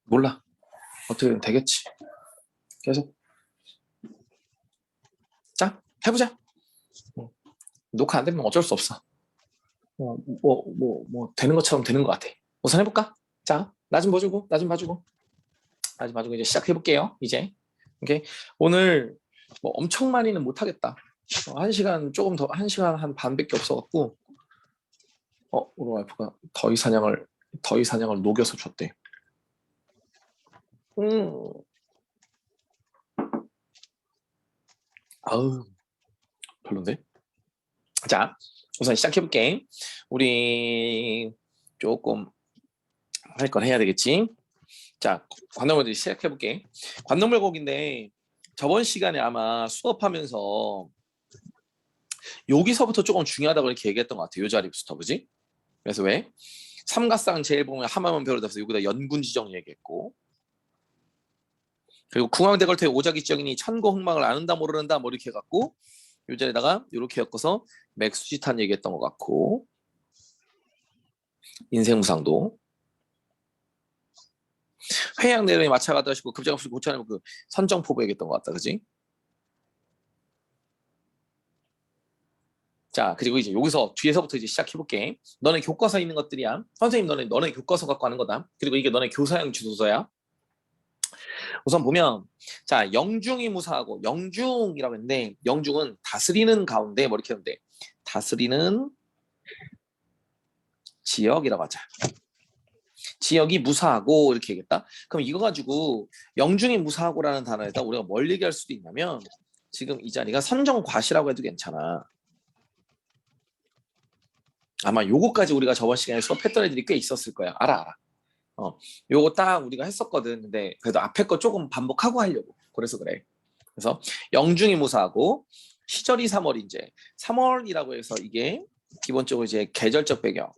몰라. 어떻게든 되겠지. 계속. 자, 해보자. 녹화 안 되면 어쩔 수 없어. 되는 것처럼 되는 것 같아. 우선 해볼까? 자, 나 좀 봐주고, 이제 시작해볼게요. 이제. 오케이. 오늘 뭐 엄청 많이는 못하겠다. 1시간 조금 더, 1시간 한 반밖에 없어갖고, 우리 와이프가 더위 사냥을 녹여서 줬대. 아우, 별론데? 자, 우선 시작해볼게. 우리 조금 할 건 해야 되겠지? 자, 관동물들이 시작해볼게. 관동물곡인데 저번 시간에 아마 수업하면서 여기서부터 조금 중요하다고 이렇게 얘기했던 것 같아요. 이 자리부터, 그지? 그래서 왜? 삼가상 제일 보면 하마만 배우다서 여기다 연군지정 얘기했고, 그리고 궁황대걸터의 오자기적이니 천고흥망을 아는다 모르는다 뭐 이렇게 해갖고 이 자리에다가 이렇게 엮어서 맥수지탄 얘기했던 것 같고, 인생무상도 회양 내림에 마차가 떠시고 급작없이 고쳐내면 그 선정포부 얘기했던 것 같다, 그지? 자, 그리고 이제 여기서 뒤에서부터 이제 시작해볼게. 너네 교과서 있는 것들이야. 선생님 너네 교과서 갖고 하는 거다. 그리고 이게 너네 교사형 주소서야. 우선 보면, 자, 영중이 무사하고, 영중이라고 했는데, 영중은 다스리는 가운데 뭐 이렇게 했는데, 다스리는 지역이라고 하자. 지역이 무사하고 이렇게 얘기했다. 그럼 이거 가지고 영중이 무사하고라는 단어에다 우리가 뭘 얘기할 수도 있냐면, 지금 이 자리가 선정과시라고 해도 괜찮아. 아마 요거까지 우리가 저번 시간에 수업했던 애들이 꽤 있었을 거야. 알아. 요거 딱 우리가 했었거든. 근데 그래도 앞에 거 조금 반복하고 하려고. 그래서 그래. 그래서 영중이 무사하고 시절이 3월 이제 3월이라고 해서 이게 기본적으로 이제 계절적 배경.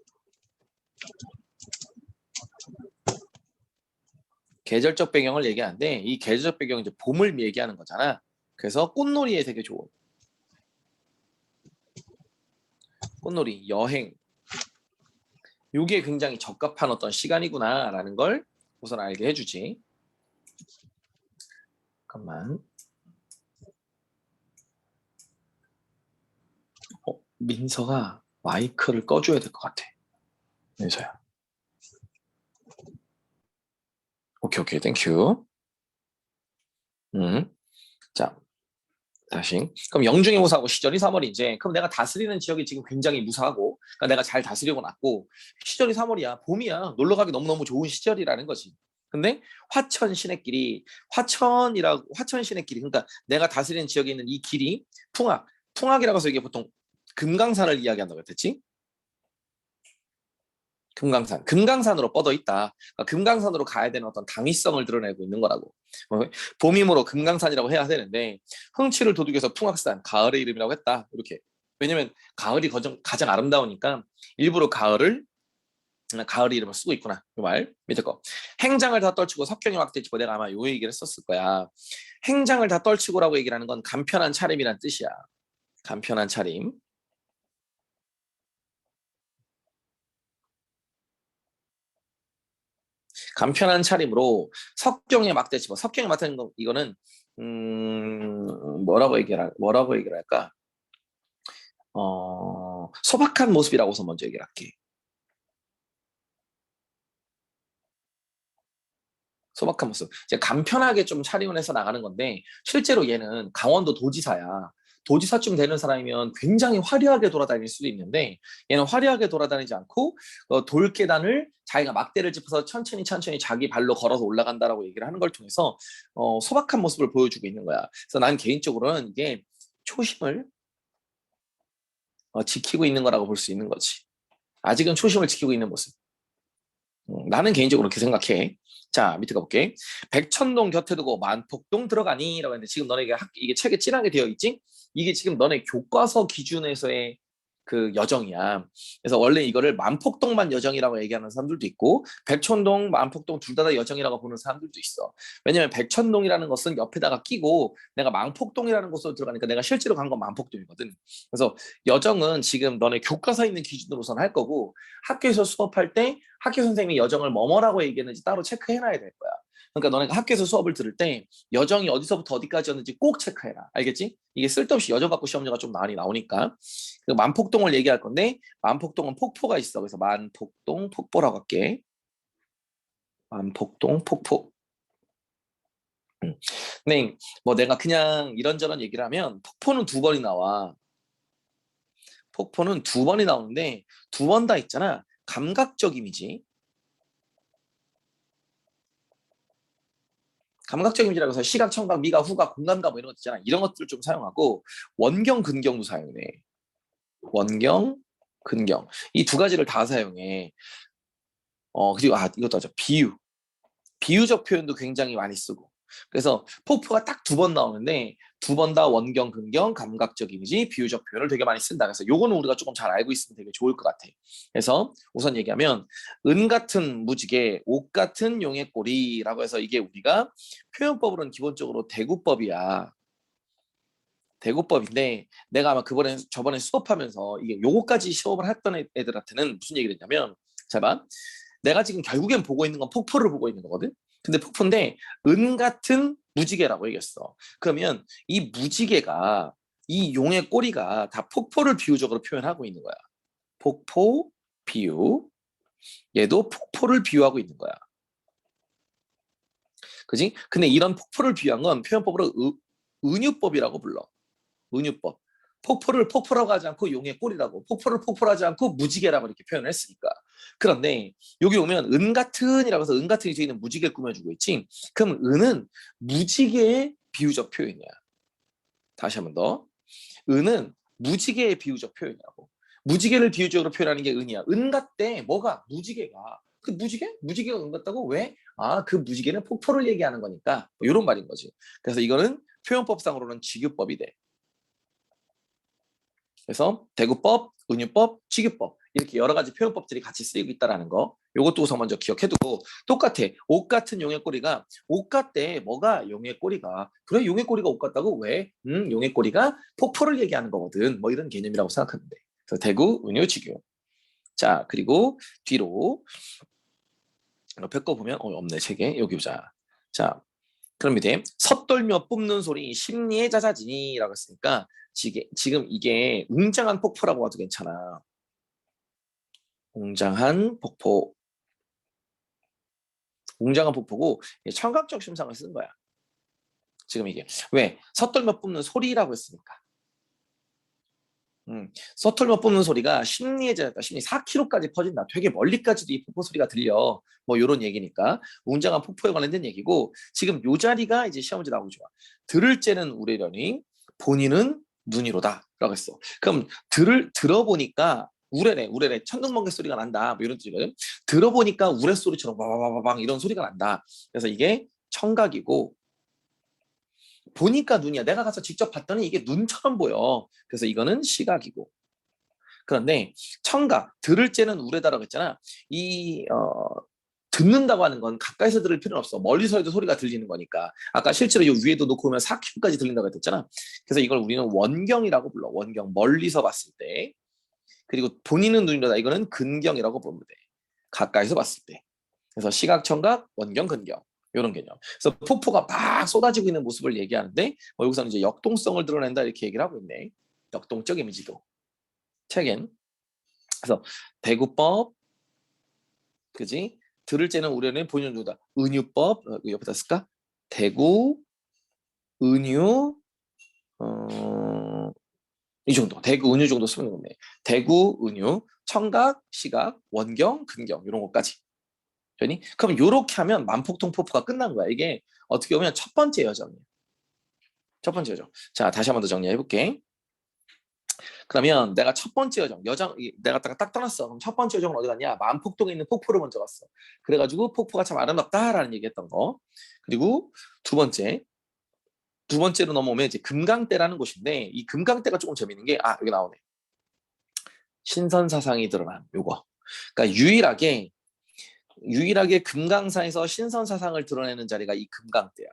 계절적 배경을 얘기하는데 이 계절적 배경은 이제 봄을 얘기하는 거잖아. 그래서 꽃놀이에 되게 좋은. 꽃놀이, 여행. 이게 굉장히 적합한 어떤 시간이구나라는 걸 우선 알게 해주지. 잠깐만. 민서가 마이크를 꺼줘야 될 것 같아. 민서야. 오케이, 땡큐. 자, 다시. 그럼 영중이 무사하고 시절이 3월이지. 그럼 내가 다스리는 지역이 지금 굉장히 무사하고, 그러니까 내가 잘 다스리고 났고, 시절이 3월이야. 봄이야. 놀러 가기 너무너무 좋은 시절이라는 거지. 근데 화천 시내길이 화천 시내길이 그러니까 내가 다스리는 지역에 있는 이 길이 풍악이라고 해서 이게 보통 금강산을 이야기한다고 했지. 금강산으로 뻗어 있다. 그러니까 금강산으로 가야 되는 어떤 당위성을 드러내고 있는 거라고. 봄이므로 금강산이라고 해야 되는데 흥취를 도둑여서 풍악산, 가을의 이름이라고 했다. 이렇게. 왜냐면 가을이 가장 아름다우니까 일부러 가을의 이름을 쓰고 있구나. 이 말. 밑에 거. 행장을 다 떨치고 석경이 막대치고 내가 아마 요 얘기를 했었을 거야. 행장을 다 떨치고라고 얘기를 하는 건 간편한 차림이란 뜻이야. 간편한 차림. 간편한 차림으로 석경에 막대치고 석경에 막대는 거 이거는 뭐라고 얘기를 할까? 소박한 모습이라고서 먼저 얘기를 할게. 소박한 모습. 이제 간편하게 좀 차림을 해서 나가는 건데 실제로 얘는 강원도 도지사야. 도지사쯤 되는 사람이면 굉장히 화려하게 돌아다닐 수도 있는데 얘는 화려하게 돌아다니지 않고 돌계단을 자기가 막대를 짚어서 천천히 자기 발로 걸어서 올라간다라고 얘기를 하는 걸 통해서 소박한 모습을 보여주고 있는 거야. 그래서 난 개인적으로는 이게 초심을 지키고 있는 거라고 볼 수 있는 거지. 아직은 초심을 지키고 있는 모습. 나는 개인적으로 그렇게 생각해. 자, 밑에 가볼게. 백천동 곁에 두고 만폭동 들어가니? 라고 했는데 지금 너네 이게 책에 찐하게 되어 있지? 이게 지금 너네 교과서 기준에서의 그 여정이야. 그래서 원래 이거를 만폭동만 여정이라고 얘기하는 사람들도 있고 백천동, 만폭동 둘 다 여정이라고 보는 사람들도 있어. 왜냐면 백천동이라는 것은 옆에다가 끼고 내가 만폭동이라는 곳으로 들어가니까 내가 실제로 간 건 만폭동이거든. 그래서 여정은 지금 너네 교과서에 있는 기준으로선 할 거고 학교에서 수업할 때 학교 선생님이 여정을 뭐뭐라고 얘기했는지 따로 체크해놔야 될 거야. 그러니까 너네가 학교에서 수업을 들을 때 여정이 어디서부터 어디까지였는지 꼭 체크해라. 알겠지? 이게 쓸데없이 여정 갖고 시험지가 좀 많이 나오니까. 그 만폭동을 얘기할 건데 만폭동은 폭포가 있어. 그래서 만폭동 폭포라고 할게. 만폭동 폭포. 네, 뭐 내가 그냥 이런저런 얘기를 하면 폭포는 두 번이 나와. 폭포는 두 번이 나오는데 두 번 다 있잖아. 감각적 이미지. 감각적 이미지라고 해서 시각, 청각, 미각, 후각, 공감각 뭐 이런 것 있잖아. 이런 것들을 좀 사용하고 원경, 근경도 사용해. 원경, 근경. 이 두 가지를 다 사용해. 그리고 이것도 하죠. 비유. 비유적 표현도 굉장히 많이 쓰고. 그래서 폭포가 딱 두 번 나오는데 두 번 다 원경, 근경, 감각적 이미지, 비유적 표현을 되게 많이 쓴다. 그래서 요거는 우리가 조금 잘 알고 있으면 되게 좋을 것 같아. 그래서 우선 얘기하면 은 같은 무지개, 옥 같은 용의 꼬리라고 해서 이게 우리가 표현법으로는 기본적으로 대구법이야. 대구법인데 내가 아마 저번에 수업하면서 이게 요거까지 수업을 했던 애들한테는 무슨 얘기를 했냐면 자 봐. 내가 지금 결국엔 보고 있는 건 폭포를 보고 있는 거거든. 근데 폭포인데 은 같은 무지개라고 얘기했어. 그러면 이 무지개가 이 용의 꼬리가 다 폭포를 비유적으로 표현하고 있는 거야. 폭포 비유. 얘도 폭포를 비유하고 있는 거야. 그지? 근데 이런 폭포를 비유한 건 표현법으로 은유법이라고 불러. 은유법. 폭포를 폭포라고 하지 않고 용의 꼬리라고, 폭포를 폭포로 하지 않고 무지개라고 이렇게 표현을 했으니까. 그런데 여기 오면 은 같은이라고 해서 은 같은이 뒤에 있는 무지개 꾸며주고 있지. 그럼 은은 무지개의 비유적 표현이야. 다시 한 번 더. 은은 무지개의 비유적 표현이라고. 무지개를 비유적으로 표현하는 게 은이야. 은 같대. 뭐가? 무지개가. 그 무지개? 무지개가 은 같다고? 왜? 그 무지개는 폭포를 얘기하는 거니까. 뭐 이런 말인 거지. 그래서 이거는 표현법상으로는 직유법이 돼. 그래서 대구법, 은유법, 직유법 이렇게 여러 가지 표현법들이 같이 쓰이고 있다는 거. 이것도 우선 먼저 기억해두고 똑같아. 옷 같은 용의 꼬리가 옷 같대. 뭐가 용의 꼬리가 그래 용의 꼬리가 옷 같다고 왜? 용의 꼬리가 폭포를 얘기하는 거거든. 뭐 이런 개념이라고 생각하면 돼. 그래서 대구, 은유, 직유. 자 그리고 뒤로 옆에 거 보면 없네 책에 여기 보자. 자 그럼 밑에 섣돌며 뿜는 소리 심리의 자자지니라고 했으니까 지금 이게 웅장한 폭포라고 봐도 괜찮아. 웅장한 폭포. 웅장한 폭포고 청각적 심상을 쓴 거야. 지금 이게 왜 섣돌며 뿜는 소리라고 했으니까. 섣돌며 뿜는 소리가 심리에 자였다. 심리 4km까지 퍼진다. 되게 멀리까지도 이 폭포 소리가 들려. 뭐 이런 얘기니까 웅장한 폭포에 관련된 얘기고 지금 요 자리가 이제 시험 문제 나오고 좋아. 들을 째는 우레려니 본인은 눈이로다라고 했어. 그럼 들어보니까 우레래 천둥번개 소리가 난다. 뭐 이런 뜻이거든. 들어보니까 우레 소리처럼 와와와방 이런 소리가 난다. 그래서 이게 청각이고 보니까 눈이야. 내가 가서 직접 봤더니 이게 눈처럼 보여. 그래서 이거는 시각이고. 그런데 청각, 들을 째는 우레다라고 했잖아. 듣는다고 하는 건 가까이서 들을 필요는 없어. 멀리서 해도 소리가 들리는 거니까. 아까 실제로 이 위에도 놓고 보면 4km까지 들린다고 했잖아. 그래서 이걸 우리는 원경이라고 불러. 원경, 멀리서 봤을 때. 그리고 본인은 눈이로다. 이거는 근경이라고 부르면 돼. 가까이서 봤을 때. 그래서 시각, 청각, 원경, 근경. 이런 개념. 그래서 폭포가 막 쏟아지고 있는 모습을 얘기하는데 여기서는 이제 역동성을 드러낸다 이렇게 얘기를 하고 있네. 역동적 이미지도. 책엔. 그래서 대구법, 그지? 들을 째는 우려는 본인 누다. 은유법 옆에다 쓸까? 대구, 은유, 이 정도. 대구, 은유 정도 쓰면 되겠네. 대구, 은유, 청각, 시각, 원경, 근경 이런 것까지. 되니? 그럼 이렇게 하면 만폭통 폭포가 끝난 거야. 이게 어떻게 보면 첫 번째 여정이야. 첫 번째 여정. 자, 다시 한 번 더 정리해 볼게. 그러면 내가 첫 번째 여정, 내가 딱 떠났어. 그럼 첫 번째 여정은 어디 갔냐? 만폭동에 있는 폭포를 먼저 갔어. 그래가지고 폭포가 참 아름답다라는 얘기했던 거. 그리고 두 번째로 넘어오면 이제 금강대라는 곳인데 이 금강대가 조금 재밌는 게 여기 나오네. 신선사상이 드러난 요거. 그러니까 유일하게 금강산에서 신선사상을 드러내는 자리가 이 금강대야.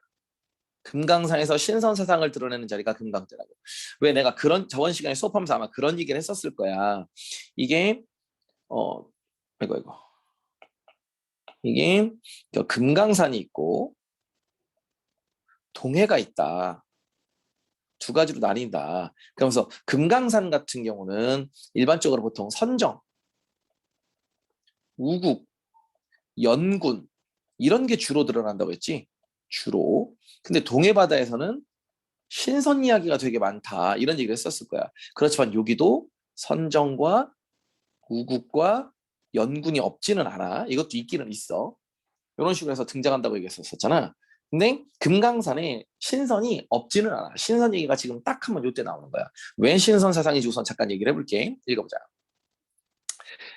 금강산에서 신선사상을 드러내는 자리가 금강대라고. 왜 내가 저번 시간에 수업하면서 아마 그런 얘기를 했었을 거야. 이게 이거 이게 금강산이 있고 동해가 있다. 두 가지로 나뉜다. 그러면서 금강산 같은 경우는 일반적으로 보통 선정, 우국, 연군 이런 게 주로 드러난다고 했지. 주로. 근데 동해 바다에서는 신선 이야기가 되게 많다. 이런 얘기를 했었을 거야. 그렇지만 여기도 선정과 우국과 연군이 없지는 않아. 이것도 있기는 있어. 이런 식으로 해서 등장한다고 얘기했었잖아. 근데 금강산에 신선이 없지는 않아. 신선 얘기가 지금 딱 한번 요때 나오는 거야. 왜 신선 사상인지 우선 잠깐 얘기를 해볼게. 읽어보자.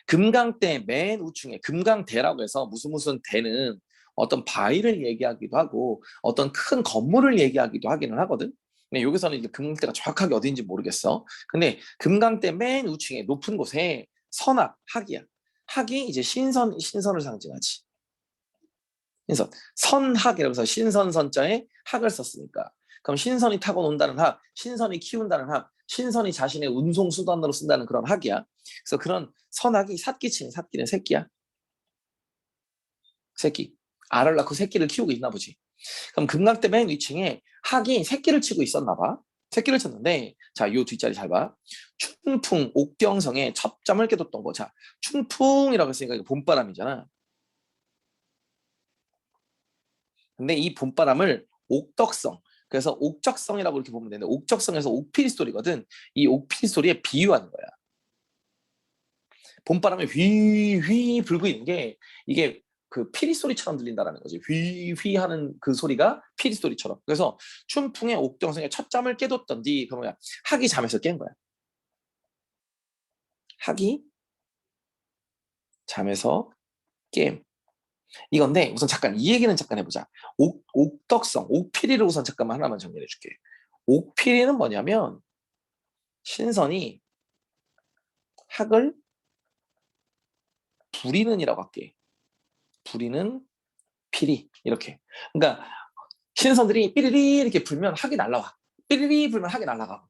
금강대 맨 우층에 금강대라고 해서 무슨 대는 어떤 바위를 얘기하기도 하고 어떤 큰 건물을 얘기하기도 하기는 하거든. 근데 여기서는 이제 금강대가 정확하게 어딘지 모르겠어. 근데 금강대 맨 우층에 높은 곳에 선악, 학이야. 학이 이제 신선을 상징하지. 신선. 선학이라고 해서 신선선자에 학을 썼으니까. 그럼 신선이 타고 논다는 학, 신선이 키운다는 학, 신선이 자신의 운송 수단으로 쓴다는 그런 학이야. 그래서 그런 선학이 삿기치는 삿기는 새끼야. 새끼. 알을 낳고 새끼를 키우고 있나 보지. 그럼 금강대 맨 위층에 학이 새끼를 치고 있었나 봐. 새끼를 쳤는데 자, 요 뒷자리 잘 봐. 춘풍 옥경성에 첩잠을 깨뒀던 거. 자, 춘풍이라고 했으니까 이거 봄바람이잖아. 근데 이 봄바람을 옥덕성, 그래서 옥적성이라고 이렇게 보면 되는데 옥적성에서 옥필 소리거든. 이 옥필 소리에 비유하는 거야. 봄바람이 휘휘 불고 있는 게 이게 그 피리 소리처럼 들린다라는 거지. 휘휘 하는 그 소리가 피리 소리처럼. 그래서 춘풍의 옥정성에 첫 잠을 깨뒀던디 그러면 학이 잠에서 깬 거야. 학이 잠에서 깸. 이건데 우선 잠깐 이 얘기는 잠깐 해보자. 옥덕성, 옥피리를 우선 잠깐만 하나만 정리해 줄게. 옥피리는 뭐냐면 신선이 학을 부리는이라고 할게. 부리는 피리 이렇게. 그러니까 신선들이 삐리리 이렇게 불면 학이 날라와. 삐리리 불면 학이 날라가고.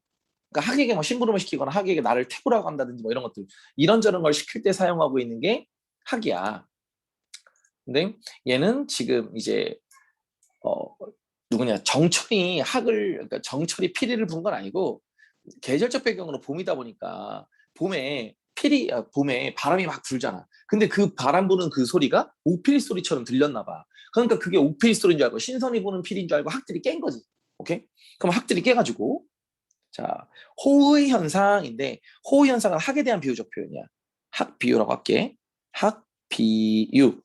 그러니까 학에게 뭐 심부름을 시키거나 학에게 나를 태우라고 한다든지 뭐 이런 것들 이런저런 걸 시킬 때 사용하고 있는 게 학이야. 근데 얘는 지금 이제 어 누구냐 정철이 학을 그러니까 정철이 피리를 분 건 아니고 계절적 배경으로 봄이다 보니까 봄에 바람이 막 불잖아. 근데 그 바람 부는 그 소리가 옥필 소리처럼 들렸나 봐. 그러니까 그게 옥필 소리인 줄 알고 신선이 부는 필인 줄 알고 학들이 깬 거지. 오케이? 그럼 학들이 깨가지고 자 호의 현상인데 호의 현상은 학에 대한 비유적 표현이야. 학 비유라고 할게. 학 비유.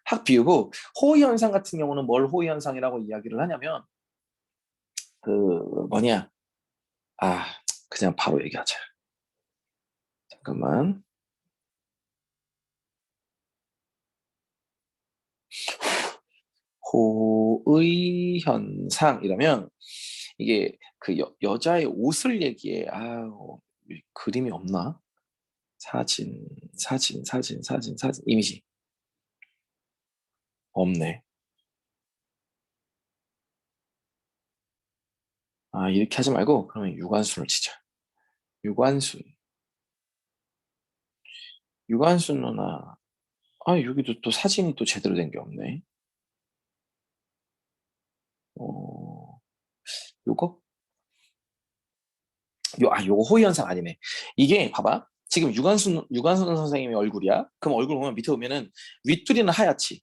학 비유고 호의 현상 같은 경우는 뭘 호의 현상이라고 이야기를 하냐면 그 뭐냐 아 그냥 바로 얘기하자. 잠깐만. 호의 현상 이러면 이게 그 여자의 옷을 얘기해. 그림이 없나? 사진 이미지 없네. 이렇게 하지 말고 그러면 유관순을 치자. 유관순 유관순 누나. 여기도 또 사진이 또 제대로 된 게 없네. 어 요거 요거 호의 현상 아니네. 이게 봐봐. 지금 유관순 선생님의 얼굴이야. 그럼 얼굴 보면 밑에 보면은 윗두리는 하얗지.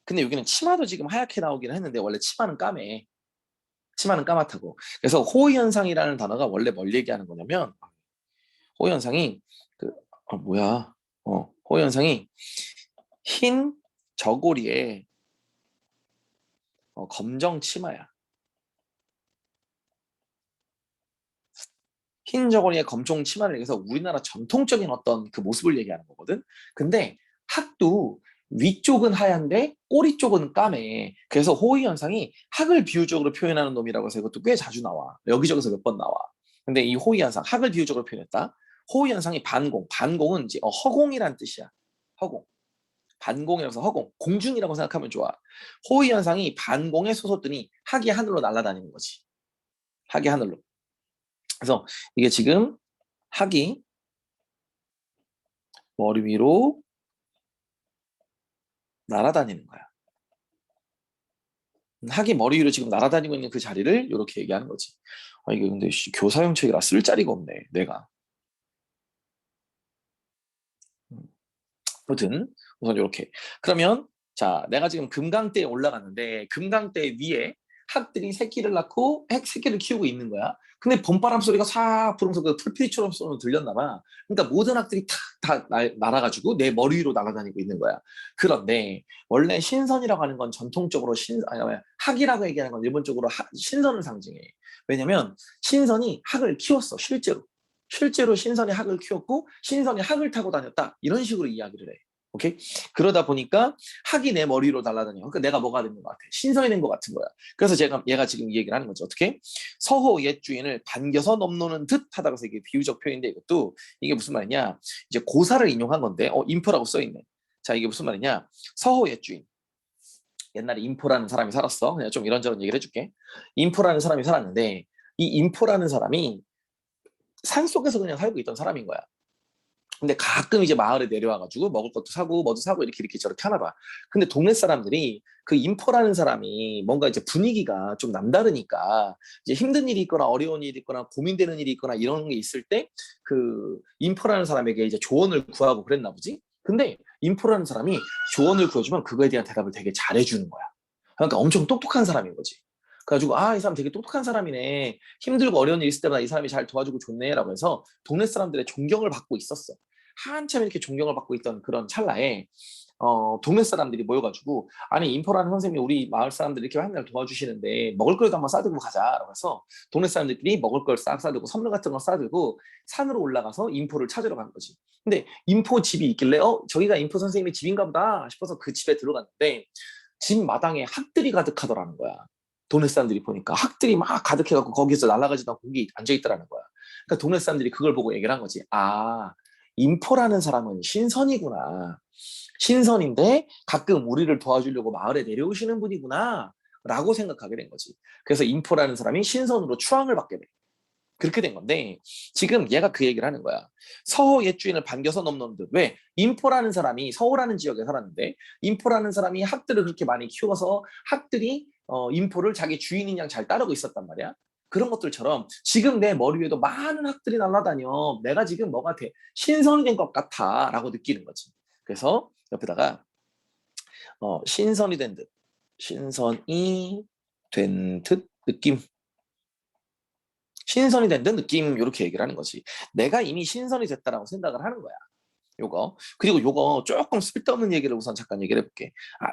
근데 여기는 치마도 지금 하얗게 나오긴 했는데 원래 치마는 까매. 치마는 까맣다고. 그래서 호의 현상이라는 단어가 원래 뭘 얘기하는 거냐면 호의 현상이 그 뭐야? 호의 현상이 흰 저고리에 검정 치마야. 흰 저고리에 검정 치마를 얘기해서 우리나라 전통적인 어떤 그 모습을 얘기하는 거거든. 근데 학도 위쪽은 하얀데 꼬리 쪽은 까매. 그래서 호의 현상이 학을 비유적으로 표현하는 놈이라고 해서 이것도 꽤 자주 나와. 여기저기서 몇 번 나와. 근데 이 호의 현상, 학을 비유적으로 표현했다. 호의 현상이 반공. 반공은 이제 허공이란 뜻이야. 허공. 반공이라서 허공. 공중이라고 생각하면 좋아. 호의 현상이 반공에 솟았더니 학이 하늘로 날아다니는 거지. 학이 하늘로. 그래서 이게 지금 학이 머리 위로 날아다니는 거야. 학이 머리 위로 지금 날아다니고 있는 그 자리를 이렇게 얘기하는 거지. 아, 이게 근데 교사용 책이라 쓸 자리가 없네, 내가. 음, 아무튼 우선 이렇게. 그러면 자, 내가 지금 금강대에 올라갔는데 금강대 위에 학들이 새끼를 낳고 새끼를 키우고 있는 거야. 근데 봄바람 소리가 싹 불으면서 그 풀피리처럼 들렸나 봐. 그러니까 모든 학들이 다 날아가지고 내 머리 위로 날아다니고 있는 거야. 그런데 원래 신선이라고 하는 건 전통적으로 학이라고 얘기하는 건 일본적으로 신선을 상징해. 왜냐면 신선이 학을 키웠어, 실제로. 실제로 신선이 학을 키웠고 신선이 학을 타고 다녔다. 이런 식으로 이야기를 해. 오케이? 그러다 보니까 학이 내 머리로 날아다녀. 그러니까 내가 뭐가 된 것 같아? 신선이 된 것 같은 거야. 그래서 얘가 지금 이 얘기를 하는 거죠. 어떻게? 서호 옛 주인을 반겨서 넘노는 듯 하다고 해서 이게 비유적 표현인데 이것도 이게 무슨 말이냐? 이제 고사를 인용한 건데, 인포라고 써있네. 자, 이게 무슨 말이냐? 서호 옛 주인. 옛날에 인포라는 사람이 살았어. 그냥 좀 이런저런 얘기를 해줄게. 인포라는 사람이 살았는데, 이 인포라는 사람이 산속에서 그냥 살고 있던 사람인 거야. 근데 가끔 이제 마을에 내려와가지고 먹을 것도 사고 뭐도 사고 이렇게 저렇게 하나 봐. 근데 동네 사람들이 그 인포라는 사람이 뭔가 이제 분위기가 좀 남다르니까 이제 힘든 일이 있거나 어려운 일이 있거나 고민되는 일이 있거나 이런 게 있을 때 그 인포라는 사람에게 이제 조언을 구하고 그랬나 보지. 근데 인포라는 사람이 조언을 구해주면 그거에 대한 대답을 되게 잘해주는 거야. 그러니까 엄청 똑똑한 사람인 거지. 그래가지고 아, 이 사람 되게 똑똑한 사람이네. 힘들고 어려운 일 있을 때마다 이 사람이 잘 도와주고 좋네라고 해서 동네 사람들의 존경을 받고 있었어. 한참 이렇게 존경을 받고 있던 그런 찰나에 동네 사람들이 모여가지고 아니 인포라는 선생님이 우리 마을 사람들 이렇게 맨날 도와주시는데 먹을 거라도 한번 싸들고 가자라고 해서 동네 사람들끼리 먹을 걸 싹 싸들고 선물 같은 거 싸들고 산으로 올라가서 인포를 찾으러 간 거지. 근데 인포 집이 있길래 저기가 인포 선생님의 집인가 보다 싶어서 그 집에 들어갔는데 집 마당에 학들이 가득하더라는 거야. 동네 사람들이 보니까 학들이 막 가득해갖고 거기서 날아가지도 않고 거기 앉아있더라는 거야. 그러니까 동네 사람들이 그걸 보고 얘기를 한 거지. 아, 인포라는 사람은 신선이구나. 신선인데 가끔 우리를 도와주려고 마을에 내려오시는 분이구나. 라고 생각하게 된 거지. 그래서 인포라는 사람이 신선으로 추앙을 받게 돼. 그렇게 된 건데 지금 얘가 그 얘기를 하는 거야. 서호 옛 주인을 반겨서 넘는 듯. 왜? 인포라는 사람이 서호라는 지역에 살았는데 인포라는 사람이 학들을 그렇게 많이 키워서 학들이 인포를 자기 주인인 양 잘 따르고 있었단 말이야. 그런 것들처럼 지금 내 머리 위에도 많은 학들이 날아다녀. 내가 지금 뭐가 돼? 신선이 된 것 같아 라고 느끼는 거지. 그래서 옆에다가 신선이 된 듯. 신선이 된 듯 느낌. 신선이 된 듯 느낌 이렇게 얘기를 하는 거지. 내가 이미 신선이 됐다라고 생각을 하는 거야. 요거. 그리고 요거 조금 쓸데없는 얘기를 우선 잠깐 얘기를 해볼게.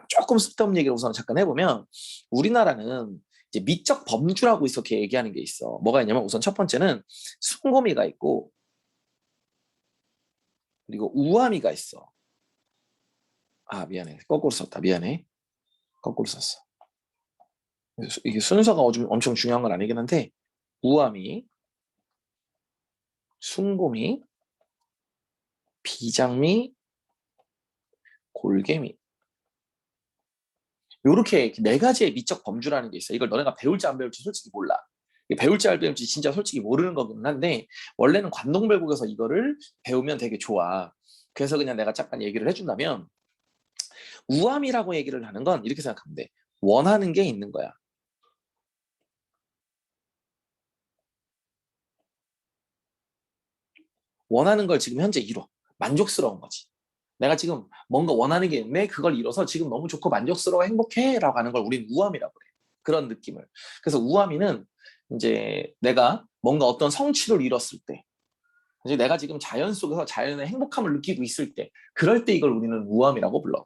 조금 쓸데없는 얘기를 우선 잠깐 해보면 우리나라는 이제 미적 범주라고 이렇게 얘기하는 게 있어. 뭐가 있냐면 우선 첫 번째는 숭고미가 있고 그리고 우아미가 있어. 미안해. 거꾸로 썼다. 미안해. 거꾸로 썼어. 이게 순서가 엄청 중요한 건 아니긴 한데 우아미, 숭고미, 비장미, 골개미. 요렇게 네 가지의 미적 범주라는 게 있어. 이걸 너네가 배울지 안 배울지 솔직히 몰라. 배울지 안 배울지 진짜 솔직히 모르는 거긴 한데 원래는 관동별국에서 이거를 배우면 되게 좋아. 그래서 그냥 내가 잠깐 얘기를 해준다면 우함이라고 얘기를 하는 건 이렇게 생각하면 돼. 원하는 게 있는 거야. 원하는 걸 지금 현재 이뤄. 만족스러운 거지. 내가 지금 뭔가 원하는 게 있는데 그걸 이뤄서 지금 너무 좋고 만족스러워 행복해 라고 하는 걸 우린 우함이라고 그래. 그런 느낌을. 그래서 우함이는 이제 내가 뭔가 어떤 성취를 이뤘을 때 이제 내가 지금 자연 속에서 자연의 행복함을 느끼고 있을 때 그럴 때 이걸 우리는 우함이라고 불러.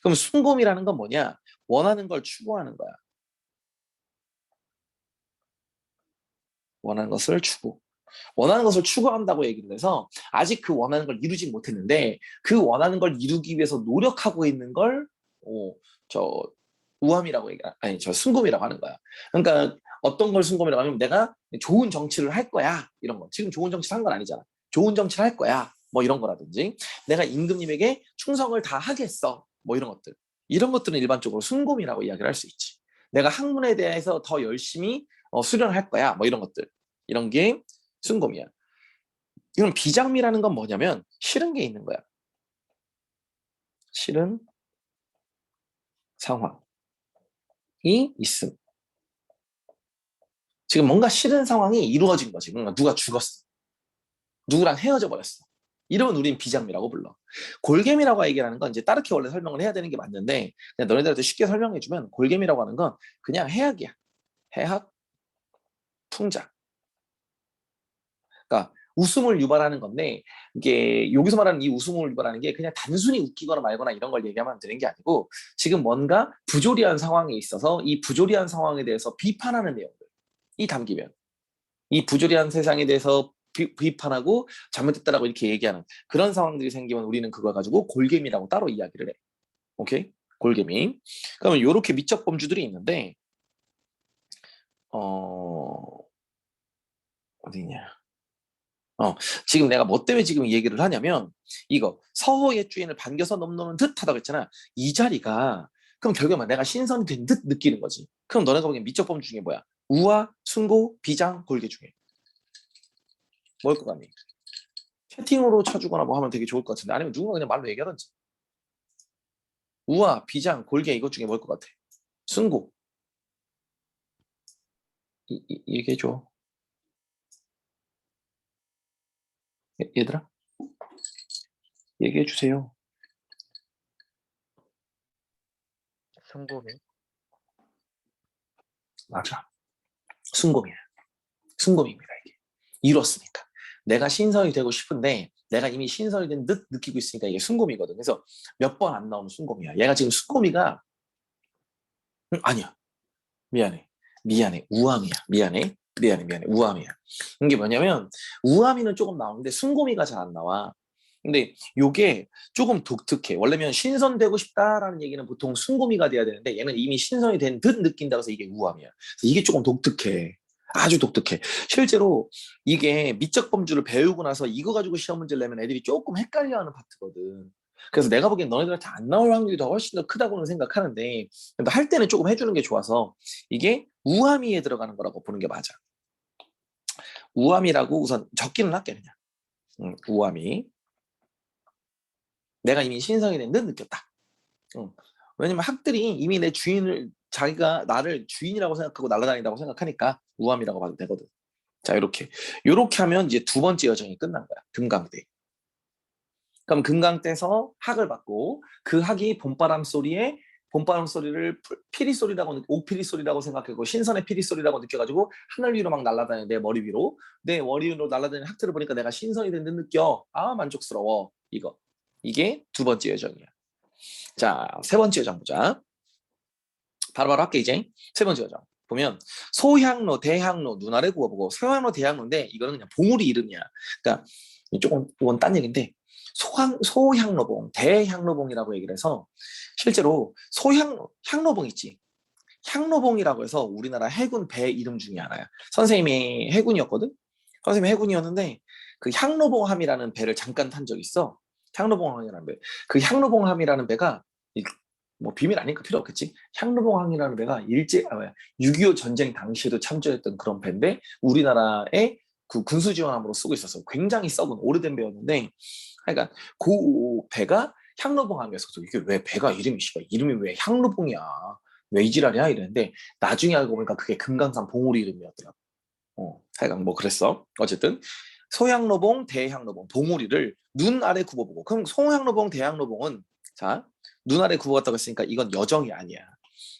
그럼 순곰이라는 건 뭐냐? 원하는 걸 추구하는 거야. 원하는 것을 추구. 원하는 것을 추구한다고 얘기를 해서 아직 그 원하는 걸 이루지 못했는데 그 원하는 걸 이루기 위해서 노력하고 있는 걸 저 우함이라고 아니 저 순금이라고 하는 거야. 그러니까 어떤 걸 순금이라고 하면 내가 좋은 정치를 할 거야 이런 거. 지금 좋은 정치를 한 건 아니잖아. 좋은 정치를 할 거야 뭐 이런 거라든지 내가 임금님에게 충성을 다 하겠어 뭐 이런 것들은 일반적으로 순금이라고 이야기를 할 수 있지. 내가 학문에 대해서 더 열심히 수련할 거야 뭐 이런 것들 이런 게 순금이야. 이건 비장미라는 건 뭐냐면 싫은 게 있는 거야. 싫은 상황이 있음. 지금 뭔가 싫은 상황이 이루어진 거지. 뭔가 누가 죽었어. 누구랑 헤어져 버렸어. 이러면 우린 비장미라고 불러. 골개미라고 얘기하는 건 이제 따르게 원래 설명을 해야 되는 게 맞는데 그냥 너네들한테 쉽게 설명해주면 골개미라고 하는 건 그냥 해악이야. 해악, 풍작. 그러니까 웃음을 유발하는 건데 이게 여기서 말하는 이 웃음을 유발하는 게 그냥 단순히 웃기거나 말거나 이런 걸 얘기하면 되는 게 아니고 지금 뭔가 부조리한 상황에 있어서 이 부조리한 상황에 대해서 비판하는 내용들이 담기면 이 부조리한 세상에 대해서 비판하고 잘못됐다라고 이렇게 얘기하는 그런 상황들이 생기면 우리는 그걸 가지고 골개미라고 따로 이야기를 해. 오케이? 골개미. 그러면 이렇게 미적 범주들이 있는데 어디냐? 지금 내가 뭐 때문에 지금 이 얘기를 하냐면 이거 서호의 주인을 반겨서 넘노는 듯하다고 했잖아. 이 자리가 그럼 결국은 내가 신선이 된 듯 느끼는 거지. 그럼 너네가 보기엔 미적 범주 중에 뭐야? 우화, 순고, 비장, 골개 중에 뭘 것 같니? 채팅으로 쳐주거나 뭐 하면 되게 좋을 것 같은데 아니면 누군가 그냥 말로 얘기하든지. 우화, 비장, 골개 이것 중에 뭘 것 같아? 순고 얘기해줘. 얘들아 얘기해주세요. 순고미. 맞아. 순고미야. 순고미입니다 이게. 이뤘으니까. 내가 신선이 되고 싶은데 내가 이미 신선이 된 듯 느끼고 있으니까 이게 순고미거든. 그래서 몇 번 안 나오는 순고미야. 얘가 지금 순고미가 아니야. 미안해. 미안해. 우암이야. 미안해. 미안해. 미안해. 우암이야. 이게 뭐냐면 우암이는 조금 나오는데 순고미가 잘 안 나와. 근데 요게 조금 독특해. 원래면 신선되고 싶다라는 얘기는 보통 순고미가 돼야 되는데 얘는 이미 신선이 된 듯 느낀다고 해서 이게 우암이야. 그래서 이게 조금 독특해. 아주 독특해. 실제로 이게 미적 범주를 배우고 나서 이거 가지고 시험 문제를 내면 애들이 조금 헷갈려하는 파트거든. 그래서 내가 보기엔 너네들한테 안 나올 확률이 더 훨씬 더 크다고는 생각하는데 할 때는 조금 해주는 게 좋아서 이게 우암이에 들어가는 거라고 보는 게 맞아. 우암이라고 우선 적기는 할게 그냥. 우암이. 내가 이미 신성이 된 듯 느꼈다. 왜냐면 학들이 이미 내 주인을 자기가 나를 주인이라고 생각하고 날아다닌다고 생각하니까 우암이라고 봐도 되거든. 자 이렇게 하면 이제 두 번째 여정이 끝난 거야. 금강대. 그럼 금강대에서 학을 받고 그 학이 봄바람 소리를 피리 소리라고 옥피리 소리라고 생각하고 신선의 피리 소리라고 느껴가지고 하늘 위로 막 날아다니는 내 머리 위로 날아다니는 학들을 보니까 내가 신선이 된 듯 느껴. 아 만족스러워. 이게 두 번째 여정이야. 자 세 번째 여정 보자. 바로바로 할게 이제. 세 번째 여정 보면 소향로 대향로 눈아래 구워보고 소향로 대향로인데 이거는 그냥 봉우리 이름이야. 그러니까 조금 이건 딴 얘기인데 소향로봉 대향로봉이라고 얘기를 해서 실제로 향로봉 있지. 향로봉이라고 해서 우리나라 해군 배 이름 중에 하나야. 선생님이 해군이었거든. 선생님이 해군이었는데 그 향로봉함이라는 배를 잠깐 탄 적이 있어. 향로봉함이라는 배. 그 향로봉함이라는 배가 뭐 비밀 아니까 필요 없겠지. 향로봉함이라는 배가 6.25 전쟁 당시에도 참전했던 그런 배인데 우리나라의 그 군수 지원함으로 쓰고 있었어. 굉장히 썩은 오래된 배였는데, 그러니까 그 배가 향로봉함이었어. 이게 왜 배가 이름이 왜 향로봉이야? 왜 이 지랄이야? 이랬는데 나중에 알고 보니까 그게 금강산 봉우리 이름이었더라고. 하여간 뭐 그랬어. 어쨌든 소향로봉, 대향로봉, 봉우리를 눈 아래 굽어보고 그럼 소향로봉, 대향로봉은 자 눈 아래 굽어갔다고 했으니까 이건 여정이 아니야.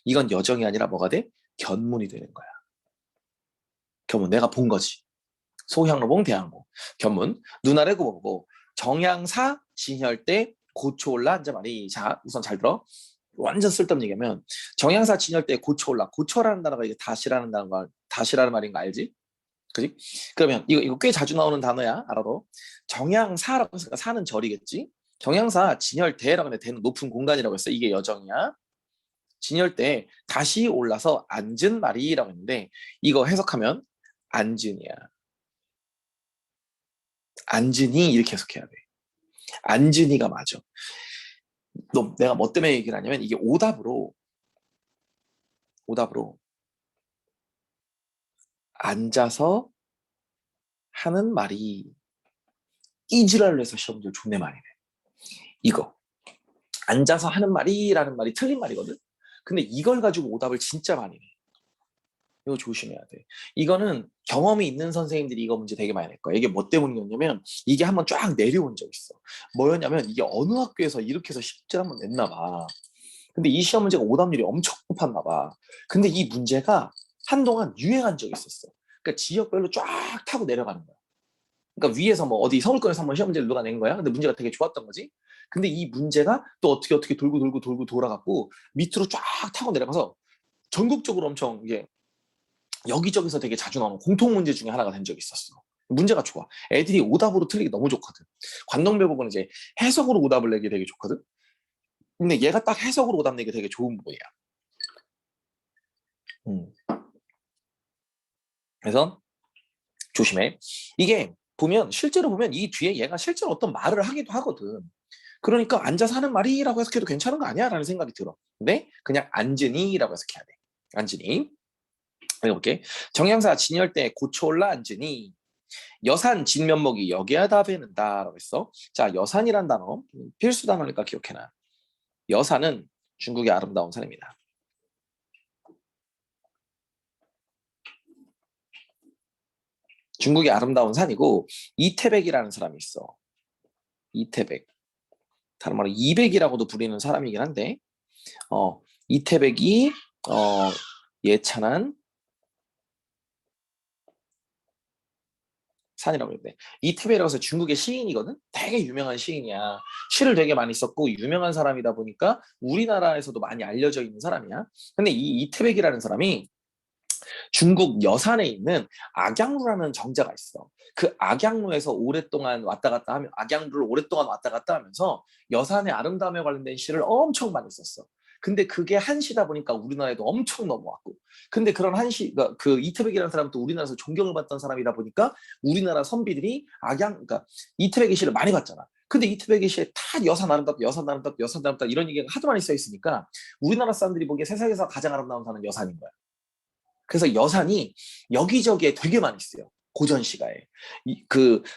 이건 여정이 아니라 뭐가 돼? 견문이 되는 거야. 견문 내가 본 거지. 소향로봉, 대향로봉. 견문 눈 아래 굽어보고 정양사, 진열대, 고초올라 이제 말이 자 우선 잘 들어. 완전 쓸데없는 얘기하면 정양사, 진열대, 고초올라 고초라는 단어가 이게 다시라는 말인 거 알지? 그지? 그러면 이거 꽤 자주 나오는 단어야. 알아도. 정양사라고 했으니까 사는 절이겠지. 정양사 진열대라고 하는데 대는 높은 공간이라고 했어. 이게 여정이야. 진열대 다시 올라서 앉은 말이라고 했는데 이거 해석하면 앉은이야. 앉은이 이렇게 해석해야 돼. 앉은이가 맞아. 내가 뭐 때문에 얘기를 하냐면 이게 오답으로 앉아서 하는 말이 이지랄을 해서 시험들 존내 많이 돼. 이거 앉아서 하는 말이라는 말이 틀린 말이거든. 근데 이걸 가지고 오답을 진짜 많이 내. 이거 조심해야 돼. 이거는 경험이 있는 선생님들이 이거 문제 되게 많이 낼 거야. 이게 뭐 때문이었냐면 이게 한번 쫙 내려온 적 있어. 뭐였냐면 이게 어느 학교에서 이렇게 해서 10질 한번 냈나 봐. 근데 이 시험 문제가 오답률이 엄청 높았나 봐. 근데 이 문제가 한동안 유행한 적이 있었어. 그러니까 지역별로 쫙 타고 내려가는 거야. 그러니까 위에서 뭐 어디 서울권에서 한번 시험 문제를 누가 낸 거야. 근데 문제가 되게 좋았던 거지. 근데 이 문제가 또 어떻게 돌고 돌아갖고 밑으로 쫙 타고 내려가서 전국적으로 엄청 이게 여기저기서 되게 자주 나오는 공통 문제 중에 하나가 된 적이 있었어. 문제가 좋아. 애들이 오답으로 틀리기 너무 좋거든. 관동배국은 이제 해석으로 오답을 내기 되게 좋거든. 근데 얘가 딱 해석으로 오답 내기 되게 좋은 부분이야. 그래서 조심해. 이게 보면 실제로 보면 이 뒤에 얘가 실제로 어떤 말을 하기도 하거든. 그러니까 앉아서 하는 말이라고 해석해도 괜찮은 거 아니야? 라는 생각이 들어. 근데 그냥 앉으니라고 해석해야 돼. 앉으니. 읽어볼게. 정형사 진열대 고초올라 앉으니 여산 진면목이 여기야 다 배는다 라고 했어. 자, 여산이란 단어 필수 단어니까 기억해놔. 여산은 중국의 아름다운 산입니다. 중국의 아름다운 산이고 이태백이라는 사람이 있어. 이태백. 다른 말로 이백이라고도 부르는 사람이긴 한데 이태백이 예찬한 산이라고 그러는데 이태백이라고 해서 중국의 시인이거든? 되게 유명한 시인이야. 시를 되게 많이 썼고 유명한 사람이다 보니까 우리나라에서도 많이 알려져 있는 사람이야. 근데 이 이태백이라는 사람이 중국 여산에 있는 악양루라는 정자가 있어. 그 악양루에서 오랫동안 왔다 갔다 하면 악양루를 오랫동안 왔다 갔다 하면서 여산의 아름다움에 관련된 시를 엄청 많이 썼어. 근데 그게 한시다 보니까 우리나라에도 엄청 넘어왔고. 근데 그런 한시, 그 이태백이라는 사람도 우리나라에서 존경을 받던 사람이다 보니까 우리나라 선비들이 그러니까 이태백의 시를 많이 봤잖아. 근데 이태백의 시에 다 여산 아름답다, 여산 아름답다, 여산 아름답다 이런 얘기가 하도 많이 써 있으니까 우리나라 사람들이 보기에 세상에서 가장 아름다운 산은 여산인 거야. 그래서 여산이 여기저기에 되게 많이 쓰여. 고전 시가에.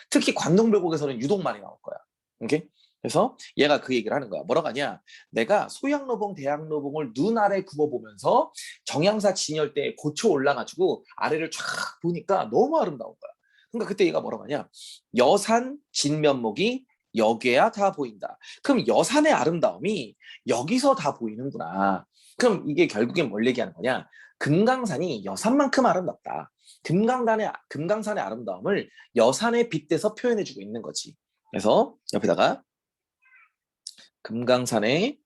특히 관동별곡에서는 유독 많이 나올 거야. 오케이? 그래서 얘가 그 얘기를 하는 거야. 뭐라고 하냐? 내가 소양로봉, 대양로봉을 눈 아래 굽어보면서 정양사 진열대에 고쳐 올라가지고 아래를 쫙 보니까 너무 아름다운 거야. 그러니까 그때 얘가 뭐라고 하냐? 여산 진면목이 여기야 다 보인다. 그럼 여산의 아름다움이 여기서 다 보이는구나. 그럼 이게 결국엔 뭘 얘기하는 거냐? 금강산이 여산만큼 아름답다. 금강산의 아름다움을 여산에 빗대서 표현해주고 있는 거지. 그래서 옆에다가 금강산의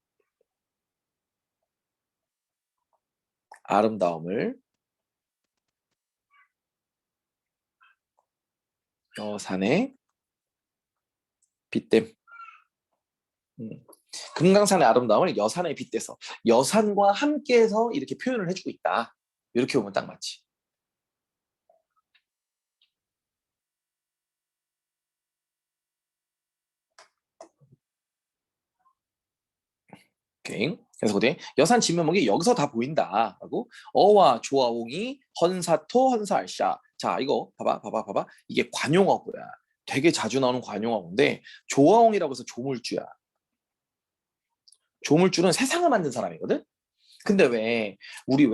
아름다움을 여산에 빗댐. 금강산의 아름다움을 여산에 빗대서 여산과 함께해서 이렇게 표현을 해주고 있다. 이렇게 보면 딱 맞지. 오케이. 그래서 어디 여산 진면목이 여기서 다 보인다라고 어와 조아옹이 헌사토 헌사알샤. 자, 이거 봐봐. 이게 관용어구야. 되게 자주 나오는 관용어인데 조아옹이라고 해서 조물주야. 조물주는 세상을 만든 사람이거든. 근데 우리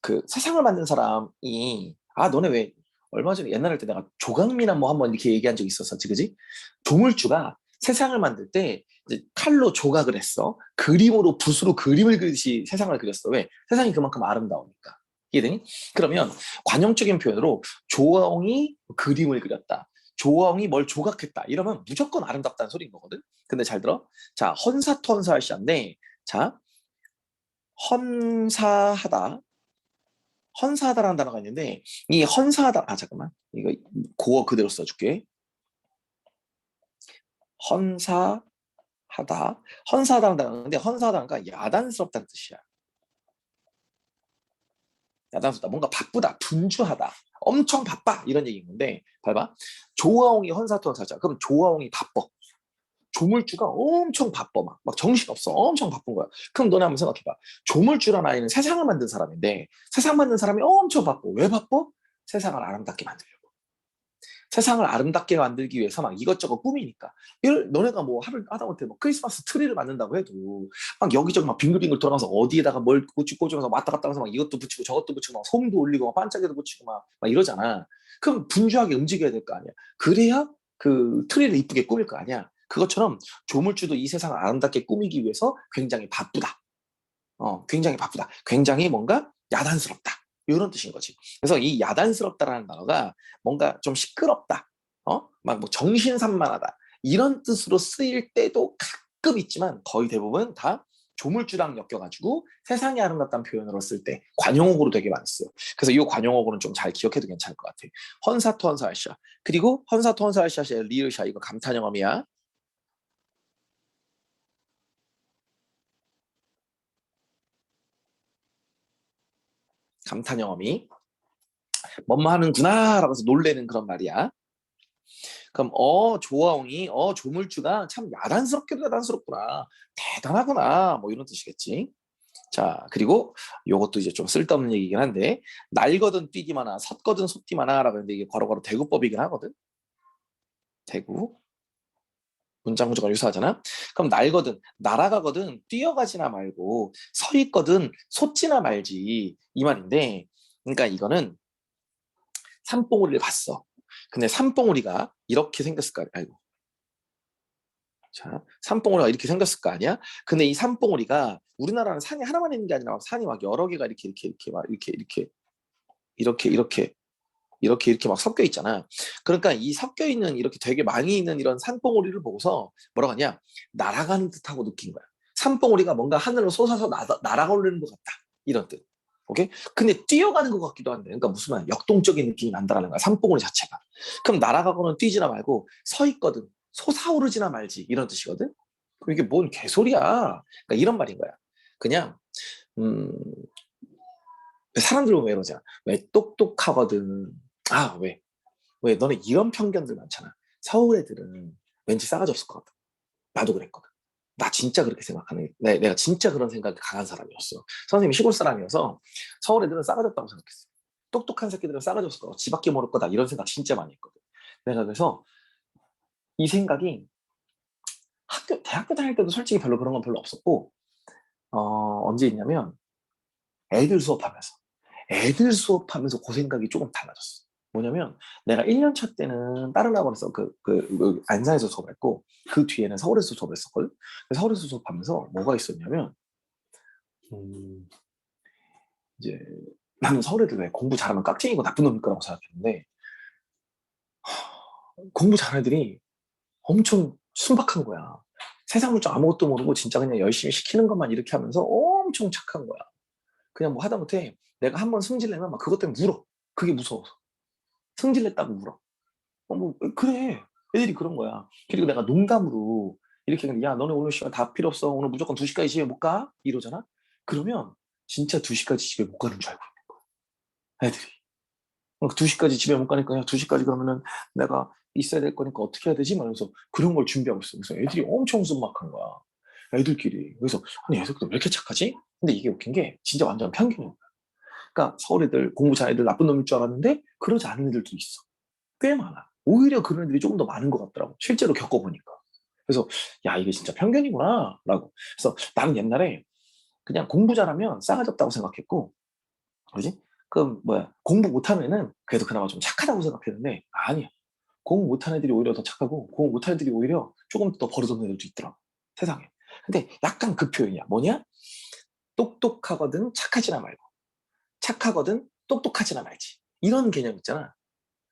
그 세상을 만든 사람이 너네 왜 얼마 전에 옛날에 때 내가 조각미나 뭐 한번 이렇게 얘기한 적이 있었었지, 그지? 조물주가 세상을 만들 때 이제 칼로 조각을 했어. 그림으로 붓으로 그림을 그리듯이 세상을 그렸어. 왜? 세상이 그만큼 아름다우니까. 이해되니? 그러면 관용적인 표현으로 조엉이 그림을 그렸다. 조엉이 뭘 조각했다. 이러면 무조건 아름답다는 소리인 거거든. 근데 잘 들어. 자, 헌사토헌사할시인데 자, 헌사하다. 헌사하다라는 단어가 있는데 이 헌사하다 잠깐만 이거 고어 그대로 써줄게. 헌사하다라는 단어인데 헌사하다가 야단스럽다는 뜻이야. 야단스럽다 뭔가 바쁘다 분주하다 엄청 바빠 이런 얘기인 건데 봐봐 조아옹이 헌사토헌사자 그럼 조아옹이 바빠. 조물주가 엄청 바빠 막 정신없어 엄청 바쁜 거야. 그럼 너네 한번 생각해봐. 조물주라는 아이는 세상을 만든 사람인데 세상 만든 사람이 엄청 바빠. 왜 바빠? 세상을 아름답게 만들려고. 세상을 아름답게 만들기 위해서 막 이것저것 꾸미니까. 이걸 너네가 뭐 하다못해 뭐 크리스마스 트리를 만든다고 해도 막 여기저기 막 빙글빙글 돌아가서 어디에다가 뭘 꽂으면서 왔다 갔다 하면서 막 이것도 붙이고 저것도 붙이고 막 솜도 올리고 막 반짝이도 붙이고 막 이러잖아. 그럼 분주하게 움직여야 될 거 아니야. 그래야 그 트리를 이쁘게 꾸밀 거 아니야. 그것처럼 조물주도 이 세상을 아름답게 꾸미기 위해서 굉장히 바쁘다. 굉장히 바쁘다. 굉장히 뭔가 야단스럽다. 이런 뜻인 거지. 그래서 이 야단스럽다라는 단어가 뭔가 좀 시끄럽다. 막 뭐 정신산만하다. 이런 뜻으로 쓰일 때도 가끔 있지만 거의 대부분 다 조물주랑 엮여가지고 세상이 아름답다는 표현으로 쓸 때 관용어구로 되게 많이 써요. 그래서 이 관용어구는 좀 잘 기억해도 괜찮을 것 같아. 헌사토 헌사할샤. 그리고 헌사토 헌사할샤의 리을샤 이거 감탄영어미야. 감탄영어미. 뭐뭐 하는구나 라고 해서 놀래는 그런 말이야. 그럼 조아옹이 조물주가 참 야단스럽게도 야단스럽구나. 대단하구나. 뭐 이런 뜻이겠지. 자, 그리고 요것도 이제 좀 쓸데없는 얘기긴 한데 날거든 뛰기마나 섰거든 솟기마나라고 하는데 이게 바로바로 대구법이긴 하거든. 대구. 문장 구조가 유사하잖아. 그럼 날거든 날아가거든 뛰어가지나 말고 서 있거든 솟지나 말지 이 말인데 그러니까 이거는 산봉우리를 봤어. 근데 산봉우리가 이렇게 생겼을 거 아니야. 아이고. 자, 산봉우리가 이렇게 생겼을 거 아니야? 근데 이 산봉우리가 우리나라는 산이 하나만 있는 게 아니라 막 산이 막 여러 개가 이렇게 막 이렇게 막 섞여 있잖아. 그러니까 이 섞여 있는 이렇게 되게 많이 있는 이런 산봉우리를 보고서 뭐라고 하냐? 날아가는 듯하고 느낀 거야. 산봉우리가 뭔가 하늘로 솟아서 날아오르는 것 같다. 이런 뜻. 오케이? 근데 뛰어가는 것 같기도 한데, 그러니까 무슨 말, 역동적인 느낌이 난다라는 거야. 산봉우리 자체가. 그럼 날아가고는 뛰지나 말고 서 있거든. 솟아오르지나 말지. 이런 뜻이거든. 그럼 이게 뭔 개소리야? 그러니까 이런 말인 거야. 그냥 음, 사람들은 왜 이러잖아. 왜 똑똑하거든. 왜? 왜 너네 이런 편견들 많잖아. 서울 애들은 왠지 싸가지 없을 것 같아. 나도 그랬거든. 나 진짜 그렇게 생각하는, 내가 진짜 그런 생각이 강한 사람이었어. 선생님이 시골 사람이어서 서울 애들은 싸가지 없다고 생각했어. 똑똑한 새끼들은 싸가지 없을 거다. 지 밖에 모를 거다. 이런 생각 진짜 많이 했거든. 내가 그래서 이 생각이 대학교 다닐 때도 솔직히 별로 그런 건 별로 없었고, 언제 있냐면 애들 수업하면서. 애들 수업하면서 그 생각이 조금 달라졌어. 뭐냐면 내가 1년 차 때는 다른 학원에서 안산에서 수업했고 그 뒤에는 서울에서 수업을 했었거든. 서울에서 수업하면서 뭐가 있었냐면 음, 이제 나는 서울 애들 왜 공부 잘하면 깍쟁이고 나쁜 놈일 거라고 생각했는데 공부 잘하는 애들이 엄청 순박한 거야. 세상 물정 아무것도 모르고 진짜 그냥 열심히 시키는 것만 이렇게 하면서 엄청 착한 거야. 그냥 뭐 하다못해 내가 한번 승질내면 막 그것 때문에 울어. 그게 무서워서. 승질냈다고 울어. 뭐 그래 애들이 그런 거야. 그리고 내가 농담으로 이렇게 그냥, 야 너네 오늘 시간 다 필요 없어 오늘 무조건 2시까지 집에 못 가? 이러잖아. 그러면 진짜 2시까지 집에 못 가는 줄 알고 있는 거야 애들이. 2시까지 집에 못 가니까 야 2시까지 그러면은 내가 있어야 될 거니까 어떻게 해야 되지? 말면서 그런 걸 준비하고 있어. 그래서 애들이 엄청 순박한 거야 애들끼리. 그래서 아니 애들도 왜 이렇게 착하지? 근데 이게 웃긴 게 진짜 완전 편견인 거야. 그러니까 서울 애들 공부 잘하는 애들 나쁜 놈일 줄 알았는데 그러지 않은 애들도 있어. 꽤 많아. 오히려 그런 애들이 조금 더 많은 것 같더라고. 실제로 겪어보니까. 그래서 야 이게 진짜 편견이구나 라고. 그래서 나는 옛날에 그냥 공부 잘하면 싸가지 없다고 생각했고 그지? 그럼 뭐야 공부 못하는 애는 그래도 그나마 좀 착하다고 생각했는데 아니야. 공부 못하는 애들이 오히려 더 착하고 공부 못하는 애들이 오히려 조금 더 버릇없는 애들도 있더라고. 세상에. 근데 약간 그 표현이야. 뭐냐? 똑똑하거든 착하지나 말고 착하거든 똑똑하지나 말지. 이런 개념 있잖아.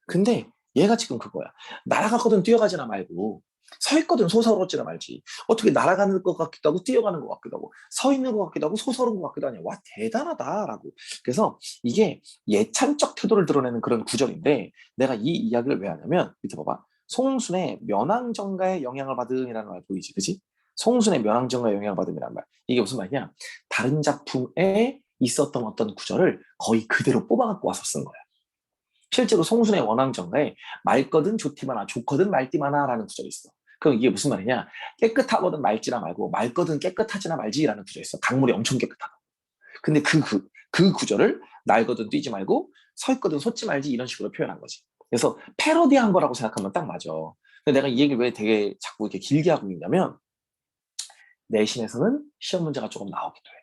근데 얘가 지금 그거야. 날아가거든 뛰어가지나 말고 서 있거든 솟아오르지나 말지. 어떻게 날아가는 것 같기도 하고 뛰어가는 것 같기도 하고 서 있는 것 같기도 하고 솟아오르는 것 같기도 하냐. 와 대단하다라고. 그래서 이게 예찬적 태도를 드러내는 그런 구절인데 내가 이 이야기를 왜 하냐면 밑에 봐봐. 송순의 면왕정가의 영향을 받음이라는 말 보이지, 그지? 송순의 면왕정가의 영향을 받음이라는 말. 이게 무슨 말이냐? 다른 작품에 있었던 어떤 구절을 거의 그대로 뽑아갖고 와서 쓴 거야. 실제로 송순의 원왕정가에 맑거든 좋디마나 좋거든 말디마나라는 구절이 있어. 그럼 이게 무슨 말이냐? 깨끗하거든 말지나 말고 맑거든 깨끗하지나 말지라는 구절이 있어. 강물이 엄청 깨끗하다. 근데 그 구절을 날거든 뛰지 말고 서 있거든 솟지 말지 이런 식으로 표현한 거지. 그래서 패러디한 거라고 생각하면 딱 맞아. 근데 내가 이 얘기를 왜 되게 자꾸 이렇게 길게 하고 있냐면 내신에서는 시험 문제가 조금 나오기도 해.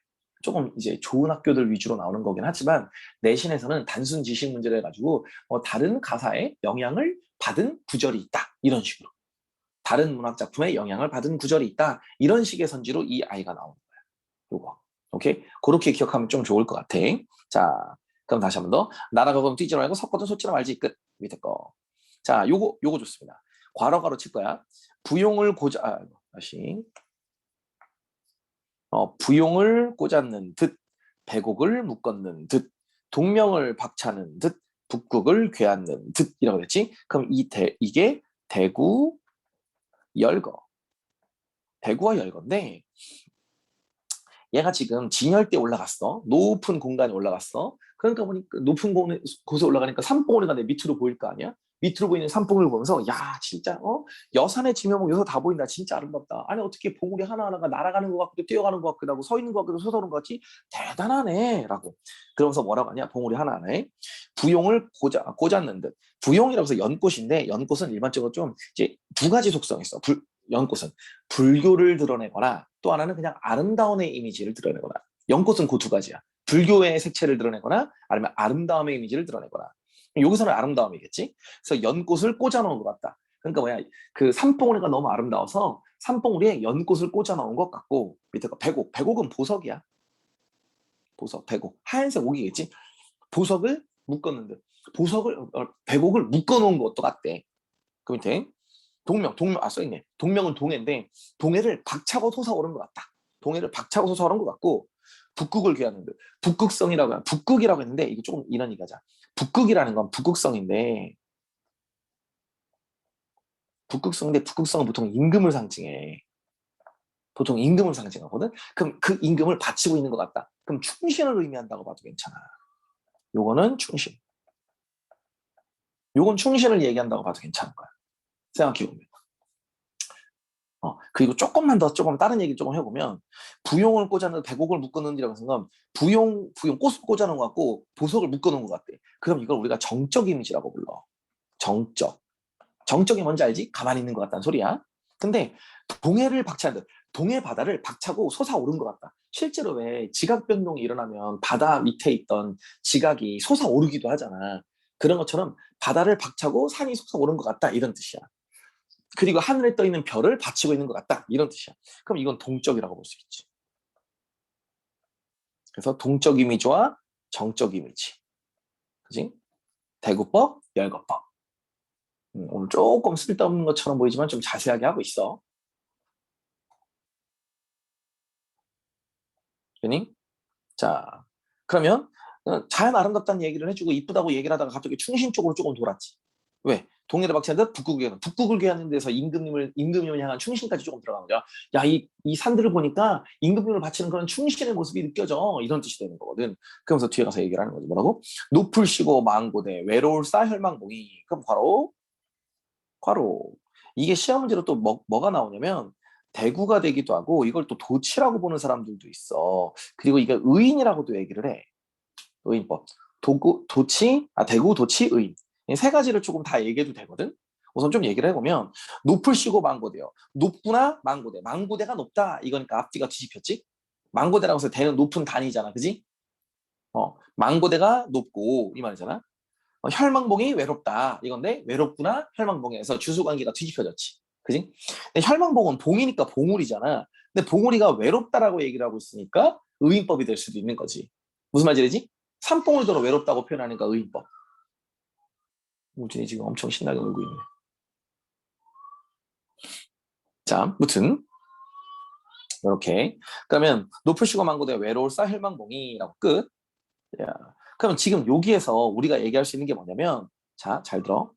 조금 이제 좋은 학교들 위주로 나오는 거긴 하지만 내신에서는 단순 지식 문제를 해가지고 다른 가사에 영향을 받은 구절이 있다. 이런 식으로. 다른 문학 작품에 영향을 받은 구절이 있다. 이런 식의 선지로 이 아이가 나오는 거야. 요거. 오케이? 그렇게 기억하면 좀 좋을 것 같아. 자, 그럼 다시 한 번 더. 나라가 그럼 뛰지 말고 섞어도 솟지나 말지. 끝. 밑에 거. 자, 요거 좋습니다. 괄호 칠 거야. 부용을 다시. 부용을 꽂았는 듯, 배곡을 묶었는 듯, 동명을 박차는 듯, 북극을 괴앗는 듯 이라고 됐지? 그럼 이게 대구 열거. 대구와 열거인데 얘가 지금 진열대 올라갔어. 높은 공간에 올라갔어. 그러니까 보니까 높은 곳에 올라가니까 산봉우리가 내 밑으로 보일 거 아니야? 밑으로 보이는 산봉우리를 보면서 야 진짜 여산의 지명은 여기서 다 보인다. 진짜 아름답다. 아니 어떻게 봉우리 하나하나가 날아가는 것 같기도 뛰어가는 것 같기도 하고 서 있는 것 같기도 서서는 것 같이 대단하네 라고. 그러면서 뭐라고 하냐 봉우리 하나하나에 부용을 꽂았는 듯. 부용이라고 해서 연꽃인데 연꽃은 일반적으로 좀 이제 두 가지 속성이 있어. 연꽃은 불교를 드러내거나 또 하나는 그냥 아름다움의 이미지를 드러내거나. 연꽃은 그 두 가지야. 불교의 색채를 드러내거나 아니면 아름다움의 이미지를 드러내거나. 여기서는 아름다움이겠지. 그래서 연꽃을 꽂아놓은 것 같다. 그러니까 뭐야 그 산봉우리가 너무 아름다워서 산봉우리에 연꽃을 꽂아놓은 것 같고 밑에 거 배곡은 보석이야. 보석 배곡 하얀색 옥이겠지. 보석을 묶었는데 배곡을 묶어놓은 것도 같대. 그 밑에 동명 써있네. 동명은 동해인데 동해를 박차고 솟아오른 것 같다. 동해를 박차고 솟아오른 것 같고 북극을 귀하는 듯. 북극이라고 했는데 이게 조금 인원이 가자. 북극이라는 건 북극성인데 북극성은 보통 임금을 상징해. 보통 임금을 상징하거든. 그럼 그 임금을 바치고 있는 것 같다. 그럼 충신을 의미한다고 봐도 괜찮아. 요거는 충신. 요건 충신을 얘기한다고 봐도 괜찮은 거야. 생각해보면. 그리고 조금 다른 얘기 조금 해보면 부용을 꽂아놓은 배곡을 묶어놓은이라고 해서 꽃을 꽂아놓은 것 같고 보석을 묶어놓은 것 같대. 그럼 이걸 우리가 정적 이미지라고 불러. 정적이 뭔지 알지? 가만히 있는 것 같다는 소리야. 근데 동해 바다를 박차고 솟아오른 것 같다. 실제로 왜 지각 변동이 일어나면 바다 밑에 있던 지각이 솟아오르기도 하잖아. 그런 것처럼 바다를 박차고 산이 솟아오른 것 같다 이런 뜻이야. 그리고 하늘에 떠 있는 별을 받치고 있는 것 같다 이런 뜻이야. 그럼 이건 동적이라고 볼 수 있지. 그래서 동적 이미지와 정적 이미지, 그지? 대구법, 열거법. 오늘 조금 쓸데없는 것처럼 보이지만 좀 자세하게 하고 있어. 그니? 자, 그러면 자연 아름답다는 얘기를 해주고 이쁘다고 얘기를 하다가 갑자기 충신 쪽으로 조금 돌았지. 왜? 동해를 박치는데 북극을 괴하는 데서 임금님을 향한 충신까지 조금 들어가는 거야. 야, 이 산들을 보니까 임금님을 바치는 그런 충신의 모습이 느껴져. 이런 뜻이 되는 거거든. 그러면서 뒤에 가서 얘기를 하는 거지. 뭐라고? 높을 쉬고 망고대 외로울 싸 혈망봉이. 그럼 괄호. 이게 시험 문제로 또 뭐가 나오냐면 대구가 되기도 하고 이걸 또 도치라고 보는 사람들도 있어. 그리고 이게 의인이라고도 얘기를 해. 의인법. 대구, 도치, 의인. 이 세 가지를 조금 다 얘기해도 되거든. 우선 좀 얘기를 해보면 높을 쉬고 망고대요. 높구나 망고대. 망고대가 높다. 이거니까 앞뒤가 뒤집혔지. 망고대라고 해서 대는 높은 단위잖아. 그지? 망고대가 높고 이 말이잖아. 혈망봉이 외롭다 이건데 외롭구나 혈망봉에서 주소관계가 뒤집혀졌지. 그지? 근데 혈망봉은 봉이니까 봉우리잖아. 근데 봉우리가 외롭다라고 얘기를 하고 있으니까 의인법이 될 수도 있는 거지. 무슨 말인지 알지? 산봉을 들어 외롭다고 표현하니까 의인법. 우진이 지금 엄청 신나게 놀고 있네. 자, 무튼 이렇게 그러면 높을 쉬고 망고대 외로울 싸 혈망봉이라고 끝. 야, 그러면 지금 여기에서 우리가 얘기할 수 있는 게 뭐냐면 자, 잘 들어.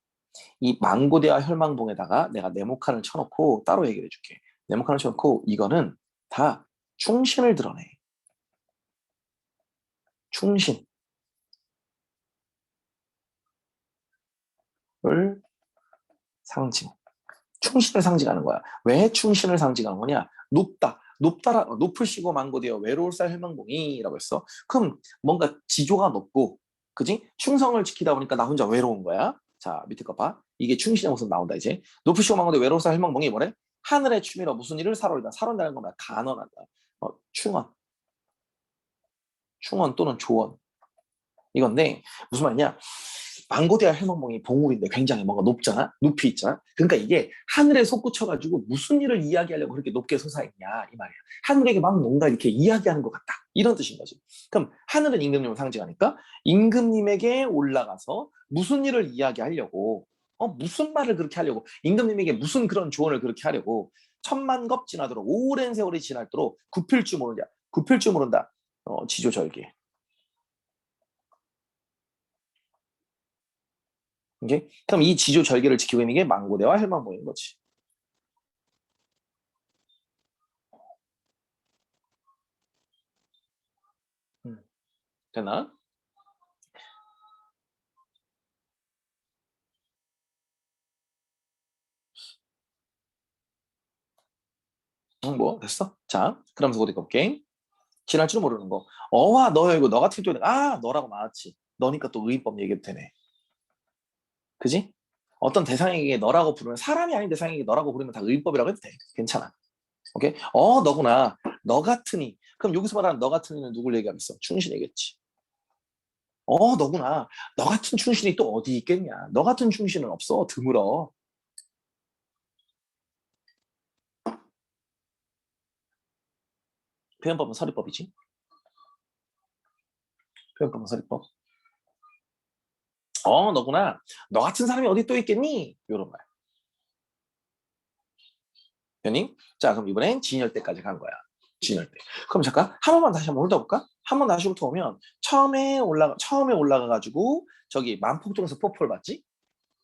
이 망고대와 혈망봉에다가 내가 네모칸을 쳐놓고 따로 얘기를 해줄게. 네모칸을 쳐놓고 이거는 다 충신을 드러내. 충신을 상징. 충신을 상징하는 거야. 왜 충신을 상징하는 거냐? 높을 쉬고 망고되어 외로울 쌀 혈망봉이라고 했어. 그럼 뭔가 지조가 높고, 그지? 충성을 지키다 보니까 나 혼자 외로운 거야. 자, 밑에 거 봐. 이게 충신의 모습 나온다 이제. 높으시고 망고대 외로워서 헬망봉이 뭐래? 하늘의 취미로 무슨 일을 사로이다. 사로인다는 건 뭐야? 간언한다. 충언. 충언 또는 조언. 이건데 무슨 말이냐? 망고대와 헬망봉이 봉우리인데 굉장히 뭔가 높잖아? 높이 있잖아? 그러니까 이게 하늘에 솟구쳐가지고 무슨 일을 이야기하려고 그렇게 높게 솟아있냐 이 말이야. 하늘에게 막 뭔가 이렇게 이야기하는 것 같다. 이런 뜻인 거지. 그럼 하늘은 임금님을 상징하니까 임금님에게 올라가서 무슨 일을 이야기하려고 무슨 말을 그렇게 하려고 임금님에게 무슨 그런 조언을 그렇게 하려고 천만 겁 지나도록 오랜 세월이 지날도록 굽힐 줄 모른다. 굽힐 줄 모른다. 지조절개. 오케이? 그럼 이 지조 절개를 지키고 있는 게 망고대와 헬망봉인 거지. 됐나? 뭐 됐어? 자, 그러면서 어디 볼게. 지날 줄 모르는 거. 어와 너이고 너 같은 경우는 너라고 나왔지. 너니까 또 의인법 얘기도 되네. 그지? 어떤 대상에게 너라고 부르면 사람이 아닌 대상에게 너라고 부르면 다 의인법이라고 해도 돼. 괜찮아. 오케이? 너구나. 너 같으니. 그럼 여기서 말하는 너 같으니는 누굴 얘기하겠어? 충신이겠지. 너구나. 너 같은 충신이 또 어디 있겠냐? 너 같은 충신은 없어. 드물어. 표현법은 서리법이지. 표현법은 서리법. 너구나. 너 같은 사람이 어디 또 있겠니? 이런 말. 변님? 자, 그럼 이번엔 진열대까지 간 거야. 진열대. 그럼 잠깐 한 번만 다시 한번 훑어볼까? 한 번 다시 훑어보면 처음에 올라가가지고 저기 만폭동에서 폭포를 봤지?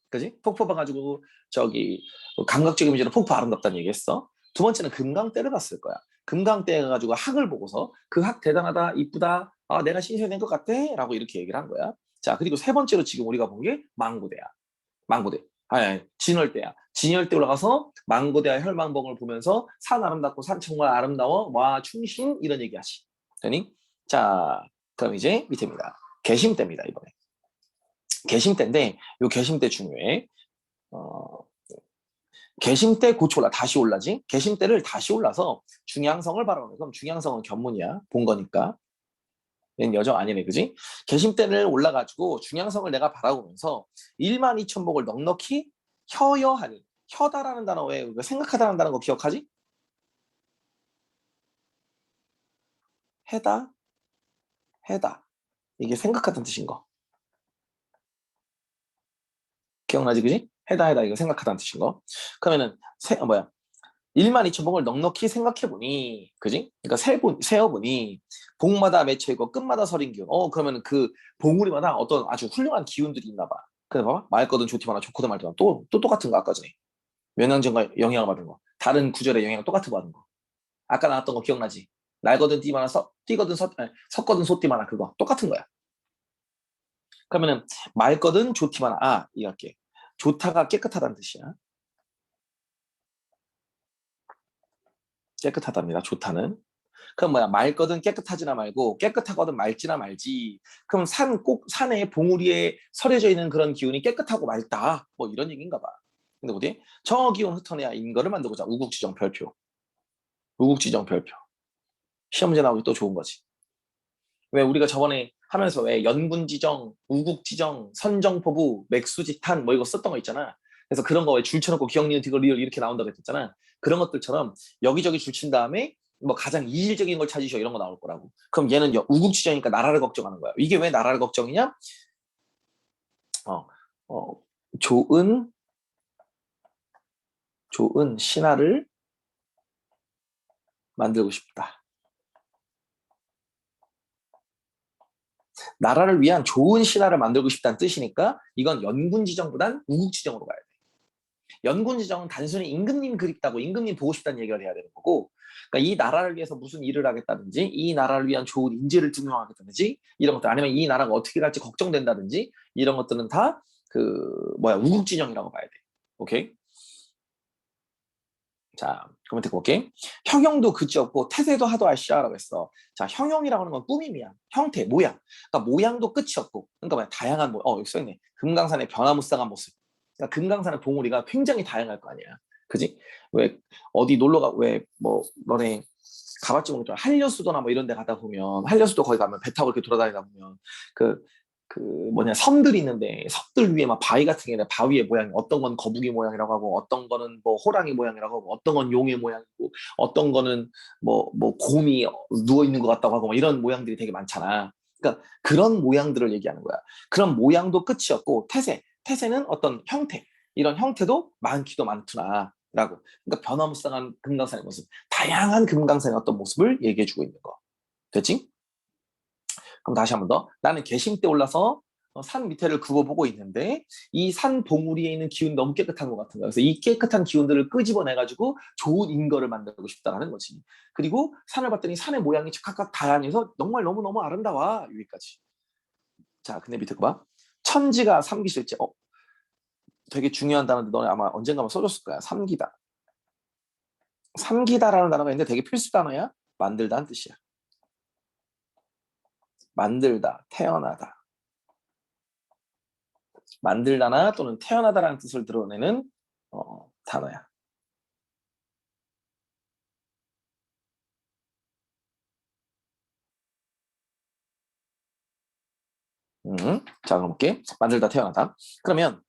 그지? 폭포 봐가지고 저기 감각적 이미지로 폭포 아름답다는 얘기했어. 두 번째는 금강대를 봤을 거야. 금강대 가가지고 학을 보고서 그 학 대단하다, 이쁘다, 내가 신세된 것 같아, 라고 이렇게 얘기를 한 거야. 자, 그리고 세 번째로 지금 우리가 본 게 망고대야. 망고대. 진월대야. 진월대 올라가서 망고대와 혈망봉을 보면서 산 아름답고 산 정말 아름다워. 와, 충신 이런 얘기하지. 되니? 자, 그럼 이제 밑에입니다. 개심대입니다, 이번에. 개심대인데 요 개심대 중요해. 개심대 고치 올라 다시 올라지. 개심대를 다시 올라서 중양성을 바라보는. 그럼 중양성은 견문이야. 본 거니까. 얘는 여정 아니네, 그지? 개심대를 올라가지고 중양성을 내가 바라보면서 12,000복을 넉넉히 혀여하니. 혀다라는 단어 왜 우리가 생각하다는 단어 거 기억하지? 해다, 해다. 이게 생각하다는 뜻인 거. 기억나지, 그지? 해다, 해다. 이거 생각하다는 뜻인 거. 그러면은 12,000복을 넉넉히 생각해보니, 그지? 그러니까 세어보니, 복마다 맺혀있고 끝마다 서린 기운. 그러면 그 봉우리마다 어떤 아주 훌륭한 기운들이 있나 봐. 그래 봐봐. 맑거든 좋디마나 좋거든 말거든 또 똑같은 거 아까 전에. 면역전과 영향을 받은 거. 다른 구절의 영향을 똑같은 거 받은 거. 아까 나왔던 거 기억나지? 날거든 띠마나 띠거든 섰거든 소띠마나 그거. 똑같은 거야. 그러면은 맑거든 좋디마나 이할게. 좋다가 깨끗하다는 뜻이야. 깨끗하답니다. 좋다는. 그럼 맑거든 깨끗하지나 말고 깨끗하거든 맑지나 말지. 그럼 산에 봉우리에 서려져 있는 그런 기운이 깨끗하고 맑다. 뭐 이런 얘기인가 봐. 근데 어디? 저 기운 흩어내야 인거를 만들고자. 우국지정 별표. 우국지정 별표. 시험 문제 나오기 또 좋은 거지. 왜 우리가 저번에 하면서 왜 연군지정, 우국지정, 선정포부, 맥수지탄 뭐 이거 썼던 거 있잖아. 그래서 그런 거 왜 줄쳐놓고 기억, 니은, 디귿, 리을 이렇게 나온다고 했잖아. 그런 것들처럼 여기저기 줄친 다음에 뭐 가장 이질적인 걸 찾으셔 이런 거 나올 거라고. 그럼 얘는 우국지정이니까 나라를 걱정하는 거야. 이게 왜 나라를 걱정이냐? 어, 어, 좋은 신하를 만들고 싶다. 나라를 위한 좋은 신하를 만들고 싶다는 뜻이니까 이건 연군지정보단 우국지정으로 가야 돼. 연군지정은 단순히 임금님 그립다고 임금님 보고 싶다는 얘기를 해야 되는 거고, 그러니까 이 나라를 위해서 무슨 일을 하겠다든지 이 나라를 위한 좋은 인재를 등용하겠다든지 이런 것들, 아니면 이 나라가 어떻게 갈지 걱정된다든지 이런 것들은 다 우국지정이라고 봐야 돼. 오케이? 자, 그러면 듣고 볼게. 형용도 그지 없고 태세도 하도 알시라고 했어. 자, 형용이라고 하는 건 꾸밈이야. 형태, 모양. 그러니까 모양도 끝이 없고. 그러니까 뭐야? 다양한 여기 써있네. 금강산의 변화무쌍한 모습. 그러니까 금강산의 봉우리가 굉장히 다양할 거 아니야. 그지? 왜 어디 왜 너네 가봤지 모르겠지만 한려수도나 뭐 이런 데 가다 보면 한려수도 거기 가면 배 타고 이렇게 돌아다니다 보면 그 섬들이 있는데 섬들 위에 막 바위 같은 게 있는데 바위의 모양이 어떤 건 거북이 모양이라고 하고 어떤 거는 뭐 호랑이 모양이라고 하고 어떤 건 용의 모양이고 어떤 거는 곰이 누워 있는 것 같다고 하고 뭐 이런 모양들이 되게 많잖아. 그러니까 그런 모양들을 얘기하는 거야. 그런 모양도 끝이 없고 태세는 어떤 형태, 이런 형태도 많기도 많구나. 라고. 그러니까 변화무쌍한 금강산의 모습, 다양한 금강산의 어떤 모습을 얘기해주고 있는 거. 됐지? 그럼 다시 한 번 더. 나는 계심대 올라서 산 밑에를 굽어보고 있는데 이 산 봉우리에 있는 기운이 너무 깨끗한 것 같은 거야. 그래서 이 깨끗한 기운들을 끄집어내가지고 좋은 인거를 만들고 싶다는 거지. 그리고 산을 봤더니 산의 모양이 각각 다양해서 정말 너무너무 아름다워. 여기까지. 자, 근데 밑에 거 봐. 천지가 삼기실제. 되게 중요한 단어인데 너네 아마 언젠가 한번 써줬을 거야. 삼기다. 삼기다라는 단어가 있는데 되게 필수 단어야. 만들다는 뜻이야. 만들다, 태어나다. 만들다나 또는 태어나다라는 뜻을 드러내는 단어야. 자, 그럼 볼게. 만들다, 태어나다. 그러면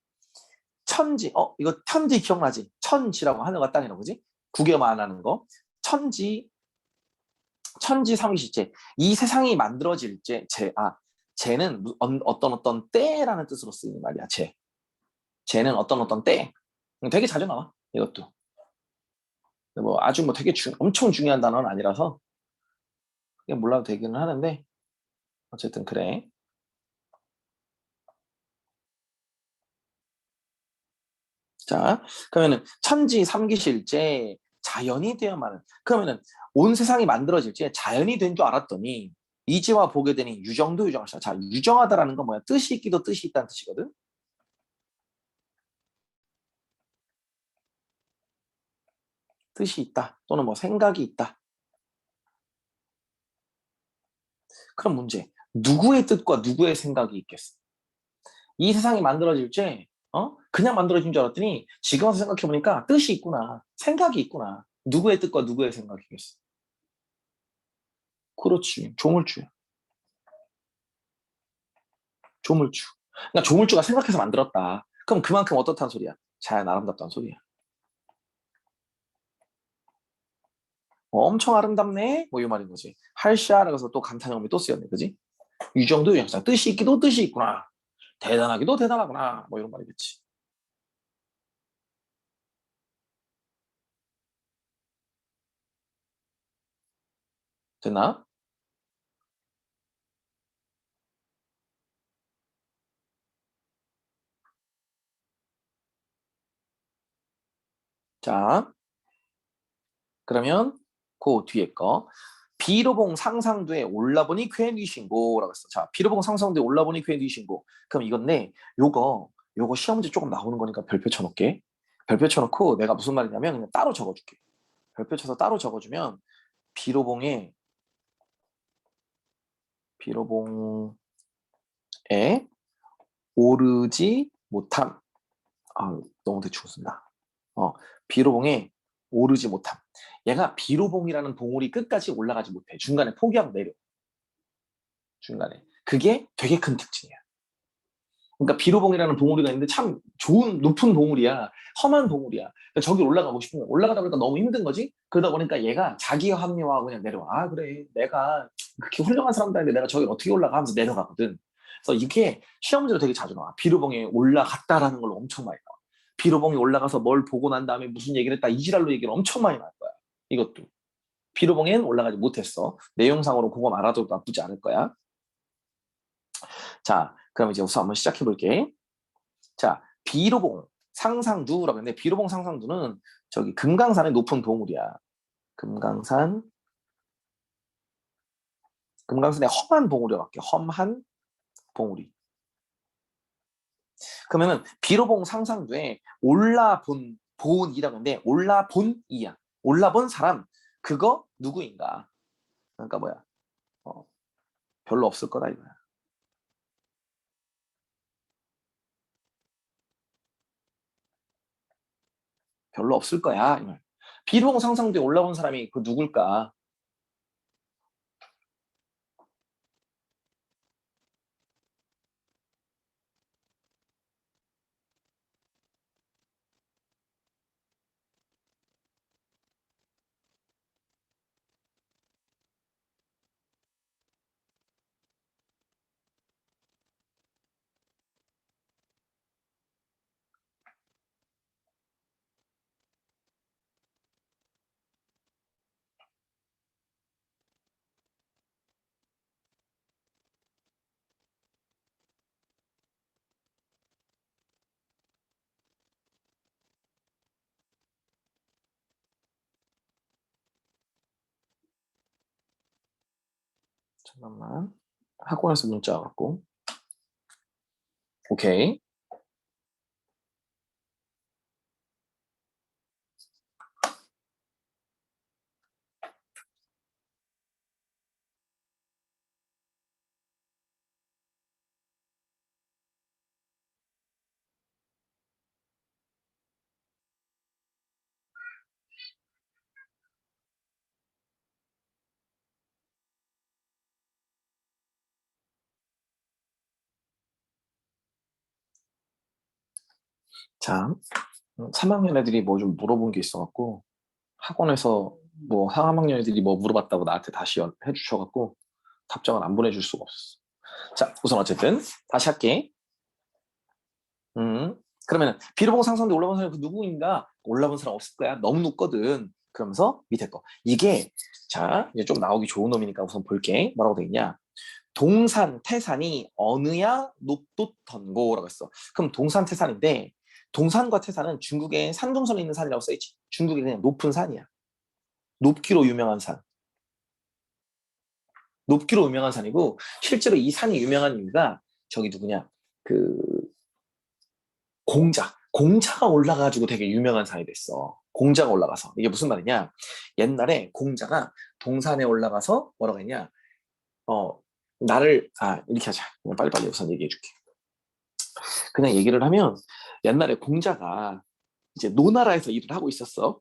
천지, 이거 천지 기억나지? 천지라고 하늘과 땅이라고 그지? 구경만 안 하는 거. 천지 삼위실제. 이 세상이 만들어질 쟤는 어떤 때라는 뜻으로 쓰는 말이야. 쟤는 어떤 때. 되게 자주 나와. 이것도. 아주 되게 엄청 중요한 단어는 아니라서 그냥 몰라도 되기는 하는데 어쨌든 그래. 자, 그러면은 천지 삼기실제 자연이 되어만은 그러면은 온 세상이 만들어질지 자연이 된 줄 알았더니 이제와 보게 되니 유정도 유정하시다. 자, 유정하다라는 건 뭐야? 뜻이 있기도 뜻이 있다는 뜻이거든. 뜻이 있다 또는 생각이 있다. 그럼 문제. 누구의 뜻과 누구의 생각이 있겠어? 이 세상이 만들어질지 그냥 만들어진 줄 알았더니 지금 와서 생각해보니까 뜻이 있구나. 생각이 있구나. 누구의 뜻과 누구의 생각이겠어? 그렇지. 조물주야. 조물주. 그러니까 조물주가 생각해서 만들었다. 그럼 그만큼 어떻다는 소리야? 자연 아름답다는 소리야. 엄청 아름답네? 이 말인 거지. 할샤라고 해서 또 감탄형이 또 쓰였네. 그지? 유정도 유정사. 뜻이 있기도 뜻이 있구나. 대단하기도 대단하구나. 이런 말이겠지. 됐나? 자, 그러면 그 뒤에 거. 비로봉 상상도에 올라보니 괜히신고라고 했어. 자, 비로봉 상상도에 올라보니 괜히신고. 그럼 이건데 요거 시험 문제 조금 나오는 거니까 별표 쳐놓게. 별표 쳐놓고 내가 무슨 말이냐면 그냥 따로 적어줄게. 별표 쳐서 따로 적어주면 비로봉에 오르지 못함. 너무 대충 쓴다. 비로봉에 오르지 못함. 얘가 비로봉이라는 봉우리 끝까지 올라가지 못해. 중간에 포기하고 내려. 중간에. 그게 되게 큰 특징이야. 그러니까 비로봉이라는 봉우리가 있는데 참 좋은 높은 봉우리야. 험한 봉우리야. 그러니까 저기 올라가고 싶은 거야. 올라가다 보니까 너무 힘든 거지. 그러다 보니까 얘가 자기 합리화하고 그냥 내려와. 그래. 내가 그렇게 훌륭한 사람도 아닌데 내가 저기 어떻게 올라가 하면서 내려가거든. 그래서 이게 시험 문제로 되게 자주 나와. 비로봉에 올라갔다라는 걸로 엄청 많이 나와. 비로봉이 올라가서 뭘 보고 난 다음에 무슨 얘기를 했다. 이지랄로 얘기를 엄청 많이 나올 거야. 이것도. 비로봉엔 올라가지 못했어. 내용상으로 그거 알아도 나쁘지 않을 거야. 자, 그럼 이제 우선 한번 시작해 볼게. 자, 비로봉 상상두라고 했는데 비로봉 상상두는 저기 금강산의 높은 봉우리야. 금강산의 험한 봉우리라고 할게. 험한 봉우리. 그러면은 비로봉 상상두에 올라본 본이라고 하는데 올라본이야. 올라본 사람 그거 누구인가? 그러니까 뭐야? 어, 별로 없을 거다 이거야. 별로 없을 거야. 이 말. 비록 상상도에 올라온 사람이 그 누굴까? 잠깐만. 학원에서 문자 왔고. 오케이. 자, 3학년 애들이 뭐 좀 물어본 게 있어갖고 학원에서 뭐 3학년 애들이 뭐 물어봤다고 나한테 다시 해주셔갖고 답장을 안 보내줄 수가 없었어. 자, 우선 어쨌든 다시 할게. 그러면은 비로봉 상승대 올라본 사람이 그 누구인가? 올라본 사람 없을 거야. 너무 높거든. 그러면서 밑에 거. 이게 자 이제 좀 나오기 좋은 놈이니까 우선 볼게. 뭐라고 돼 있냐? 동산 태산이 어느야 높돋던고라고 했어. 그럼 동산 태산인데 동산과 태산은 중국에 산둥선에 있는 산이라고 써있지. 중국에 그냥 높은 산이야. 높기로 유명한 산. 높기로 유명한 산이고 실제로 이 산이 유명한 이유가 저기 누구냐? 그 공자가 올라가지고 되게 유명한 산이 됐어. 공자가 올라가서. 이게 무슨 말이냐? 옛날에 공자가 동산에 올라가서 뭐라고 했냐? 어, 이렇게 하자. 그냥 빨리빨리 우선 얘기해 줄게. 그냥 얘기를 하면 옛날에 공자가 이제 노나라에서 일을 하고 있었어.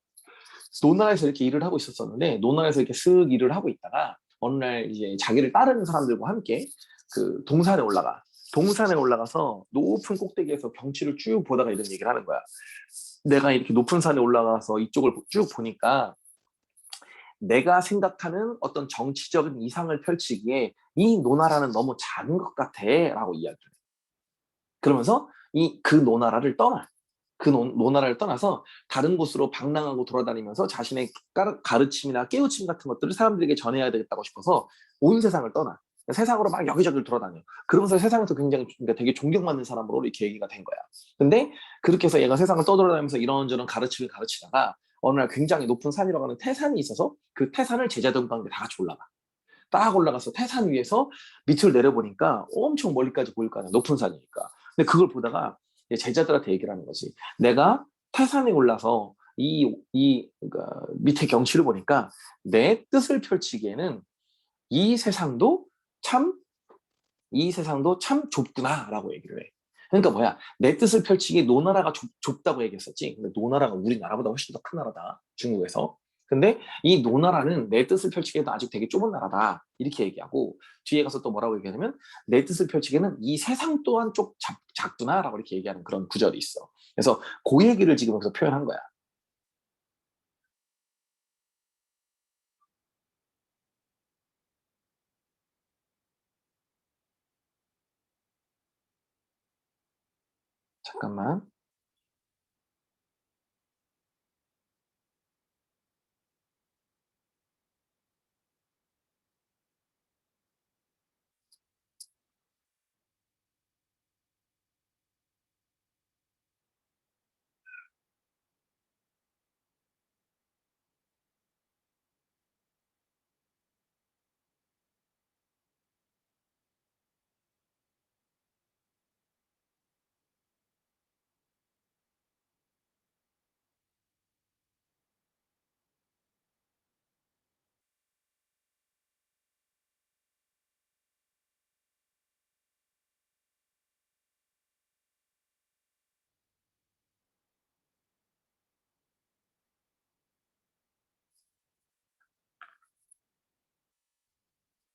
노나라에서 이렇게 일을 하고 있었었는데 노나라에서 이렇게 쓱 일을 하고 있다가 어느 날 이제 자기를 따르는 사람들과 함께 그 동산에 올라가. 동산에 올라가서 높은 꼭대기에서 경치를 쭉 보다가 이런 얘기를 하는 거야. 내가 이렇게 높은 산에 올라가서 이쪽을 쭉 보니까 내가 생각하는 어떤 정치적인 이상을 펼치기에 이 노나라는 너무 작은 것 같아 라고 이야기를 해. 그러면서 그 노나라를 떠나. 그 노나라를 떠나서 다른 곳으로 방랑하고 돌아다니면서 자신의 가르침이나 깨우침 같은 것들을 사람들에게 전해야 되겠다고 싶어서 온 세상을 떠나. 세상으로 막 여기저기를 돌아다녀. 그러면서 세상에서 굉장히 그러니까 되게 존경받는 사람으로 이렇게 얘기가 된 거야. 근데 그렇게 해서 얘가 세상을 떠돌아다니면서 이런저런 가르침을 가르치다가 어느 날 굉장히 높은 산이라고 하는 태산이 있어서 그 태산을 제자들과 함께 다 같이 올라가. 딱 올라가서 태산 위에서 밑을 내려보니까 엄청 멀리까지 보일 거 아니야. 높은 산이니까. 근데 그걸 보다가 제자들한테 얘기를 하는 거지. 내가 태산에 올라서 그러니까 밑에 경치를 보니까 내 뜻을 펼치기에는 이 세상도 참, 이 세상도 참 좁구나라고 얘기를 해. 그러니까 뭐야? 내 뜻을 펼치기 노나라가 좁다고 얘기했었지. 근데 노나라가 우리나라보다 훨씬 더 큰 나라다. 중국에서. 근데 이 노나라는 내 뜻을 펼치기에도 아직 되게 좁은 나라다. 이렇게 얘기하고 뒤에 가서 또 뭐라고 얘기하냐면 내 뜻을 펼치기에는 이 세상 또한 작구나라고 이렇게 얘기하는 그런 구절이 있어. 그래서 그 얘기를 지금 여기서 표현한 거야. 잠깐만.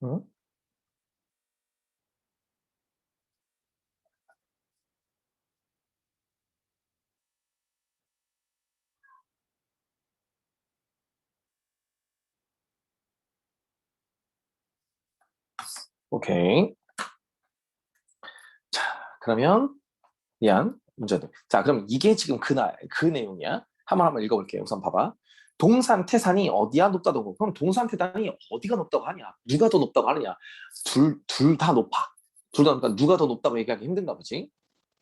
응? 오케이. 자, 그러면 미안, 문제들. 자, 그럼 이게 지금 그 내용이야. 한번 읽어볼게요. 우선 봐봐. 동산, 태산이 어디야 높다 높고. 그럼 동산, 태산이 어디가 높다고 하냐? 누가 더 높다고 하느냐? 둘 다 높아. 둘 다 높다. 누가 더 높다고 얘기하기 힘든가 보지.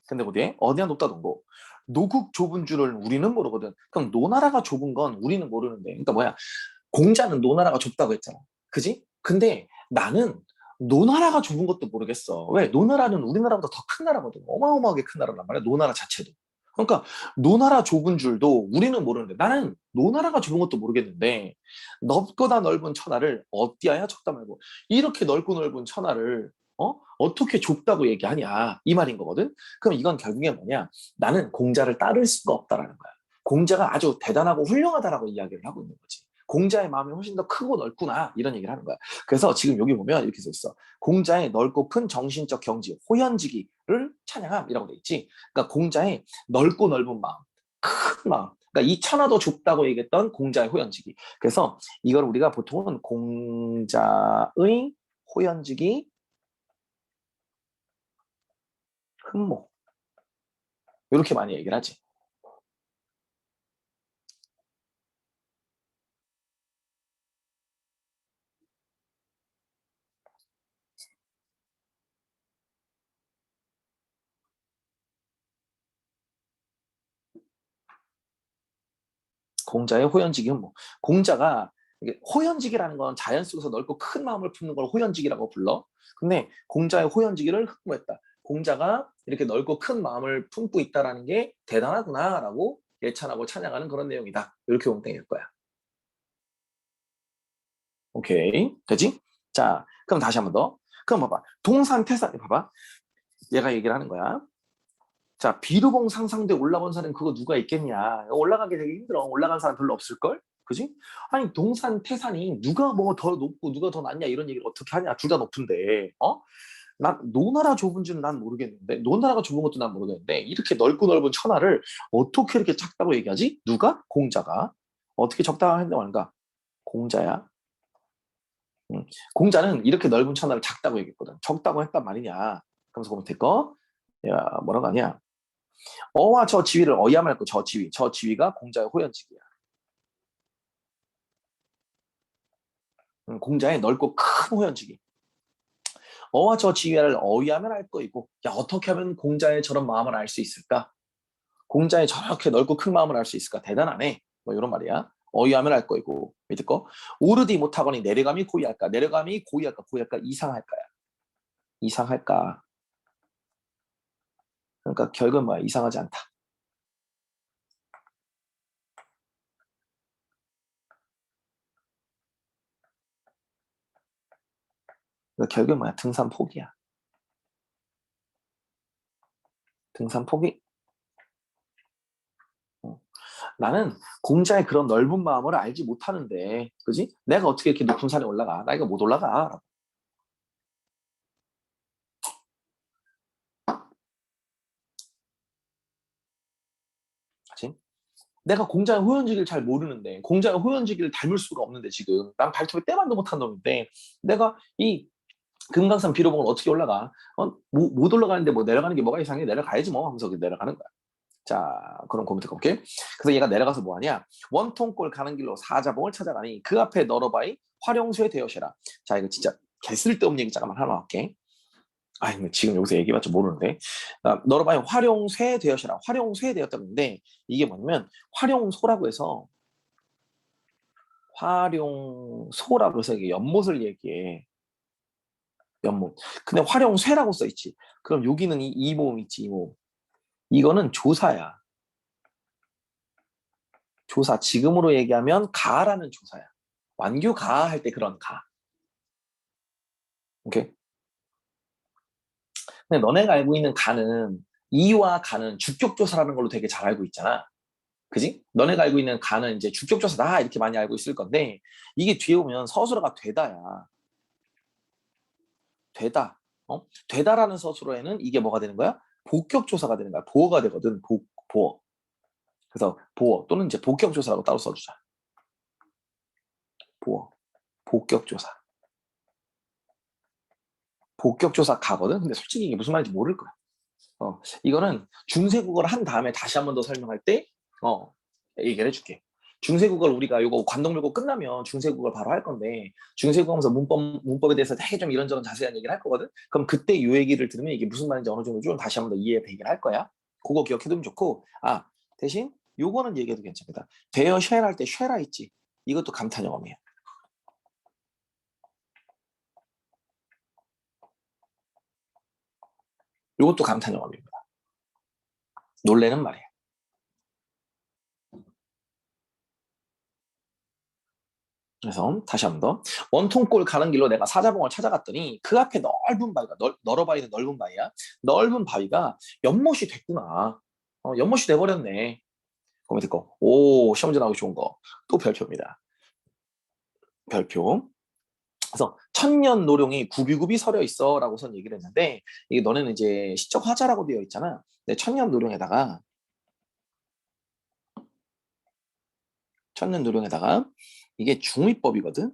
근데 어디가 높다 높고. 노국 좁은 줄을 우리는 모르거든. 그럼 노나라가 좁은 건 우리는 모르는데. 그러니까 뭐야? 공자는 노나라가 좁다고 했잖아. 그지? 근데 나는 노나라가 좁은 것도 모르겠어. 왜? 노나라는 우리나라보다 더 큰 나라거든. 어마어마하게 큰 나라란 말이야. 노나라 자체도. 그러니까 노나라 좁은 줄도 우리는 모르는데 나는 노나라가 좁은 것도 모르겠는데 넓거나 넓은 천하를 어디야 적다 말고 이렇게 넓고 넓은 천하를 어떻게 좁다고 얘기하냐 이 말인 거거든. 그럼 이건 결국에 뭐냐? 나는 공자를 따를 수가 없다라는 거야. 공자가 아주 대단하고 훌륭하다라고 이야기를 하고 있는 거지. 공자의 마음이 훨씬 더 크고 넓구나 이런 얘기를 하는 거야. 그래서 지금 여기 보면 이렇게 써 있어. 공자의 넓고 큰 정신적 경지, 호연지기를 찬양함이라고 돼 있지. 그러니까 공자의 넓고 넓은 마음, 큰 마음. 그러니까 이 천하도 좁다고 얘기했던 공자의 호연지기. 그래서 이걸 우리가 보통은 공자의 호연지기 흠모 이렇게 많이 얘기를 하지. 공자의 호연지기 흠모. 공자가 호연지기라는 건 자연 속에서 넓고 큰 마음을 품는 걸 호연지기라고 불러. 근데 공자의 호연지기를 흠모했다. 공자가 이렇게 넓고 큰 마음을 품고 있다라는 게 대단하구나라고 예찬하고 찬양하는 그런 내용이다. 이렇게 보면 될 거야. 오케이. 되지? 자, 그럼 다시 한번 더. 그럼 봐봐. 동산, 태산, 봐봐. 얘가 얘기를 하는 거야. 자, 비루봉 상상대 올라온 산은 그거 누가 있겠냐. 올라가기 되게 힘들어. 올라간 사람 별로 없을걸? 그지? 아니, 동산, 태산이 누가 뭐 더 높고 누가 더 낮냐 이런 얘기를 어떻게 하냐. 둘 다 높은데. 난 노나라 좁은 줄은 난 모르겠는데 노나라가 좁은 것도 난 모르겠는데 이렇게 넓고 넓은 천하를 어떻게 이렇게 작다고 얘기하지? 누가? 공자가. 어떻게 적다고 했는데 말인가? 공자야. 공자는 이렇게 넓은 천하를 작다고 얘기했거든. 적다고 했단 말이냐. 그러면서 보면 될거 야, 뭐라고 하냐. 어와 저 지위를 어야 말고 저 지위. 저 지위가 공자의 호연직이야. 공자의 넓고 큰 호연직이. 어와 저 지위를 어휘하면 알 거이고, 야, 어떻게 하면 공자의 저런 마음을 알 수 있을까? 공자의 저렇게 넓고 큰 마음을 알 수 있을까? 대단하네. 뭐 이런 말이야. 어휘하면 알 거이고, 밑에 거. 오르디 못하거니 내려감이 고의할까? 내려감이 고의할까? 고의할까? 이상할까야? 이상할까? 그러니까 결국은 뭐야? 이상하지 않다. 그러니까 결국은 뭐야? 등산 포기야. 등산 포기. 어. 나는 공자의 그런 넓은 마음을 알지 못하는데, 그지? 내가 어떻게 이렇게 높은 산에 올라가? 나 이거 못 올라가. 그지? 내가 공자의 호연지기를 잘 모르는데, 공자의 호연지기를 닮을 수가 없는데, 지금. 난 발톱에 때만도 못한 놈인데, 내가 이 금강산 비로봉을 어떻게 올라가? 못 올라가는데 뭐 내려가는 게 뭐가 이상해? 내려가야지 뭐 하면서 내려가는 거야. 자, 그럼 고민해 볼게. 그래서 얘가 내려가서 뭐 하냐? 원통골 가는 길로 사자봉을 찾아가니 그 앞에 너러바이 활용소에 되어셔라. 자, 이거 진짜 개쓸데없는 얘기 잠깐만 하나 할게. 아니, 지금 여기서 얘기해봤자 모르는데. 너러바이 활용쇠 되어셔라. 활용쇠 되었다는데 이게 뭐냐면 활용소라고 해서 활용소라고 해서 이게 연못을 얘기해. 연못. 근데 활용쇠라고 써 있지. 그럼 여기는 이 모음 있지, 이 모음. 이거는 조사야. 조사. 지금으로 얘기하면 가라는 조사야. 완규 가 할 때 그런 가. 오케이? 근데 너네가 알고 있는 가는 이와 가는 주격조사라는 걸로 되게 잘 알고 있잖아. 그지? 너네가 알고 있는 가는 이제 주격조사다 이렇게 많이 알고 있을 건데 이게 뒤에 보면 서술어가 되다야. 되다. 되다라는 서술어에는 이게 뭐가 되는 거야? 복격조사가 되는 거야. 보어가 되거든. 보어. 그래서 보어 또는 이제 복격조사라고 따로 써주자. 보어. 복격조사. 복격조사 가거든. 근데 솔직히 이게 무슨 말인지 모를 거야. 이거는 중세국어를 한 다음에 다시 한 번 더 설명할 때 얘기를 해줄게. 중세국어를 우리가 이거 관동물고 끝나면 중세국어를 바로 할 건데 중세국어 하면서 문법에 대해서 되게 좀 이런저런 자세한 얘기를 할 거거든. 그럼 그때 이 얘기를 들으면 이게 무슨 말인지 어느 정도 좀 다시 한 번 더 이해되긴 할 거야. 그거 기억해두면 좋고 대신 요거는 얘기해도 괜찮겠다. 되어 쉘 할 때 쉘아 있지. 이것도 감탄 영어이야. 요것도 감탄 영어입니다. 놀래는 말이야. 그래서 다시 한 번 더. 원통골 가는 길로 내가 사자봉을 찾아갔더니 그 앞에 넓은 바위가 널어바위는 넓은 바위야. 넓은 바위가 연못이 됐구나. 연못이 돼버렸네. 그럼 듣고 오 시험지 나오기 좋은 거. 또 별표입니다. 별표. 그래서 천년 노룡이 굽이굽이 서려 있어라고 선 얘기를 했는데 이게 너네는 이제 시적 화자라고 되어 있잖아. 근데 천년 노룡에다가 이게 중위법이거든.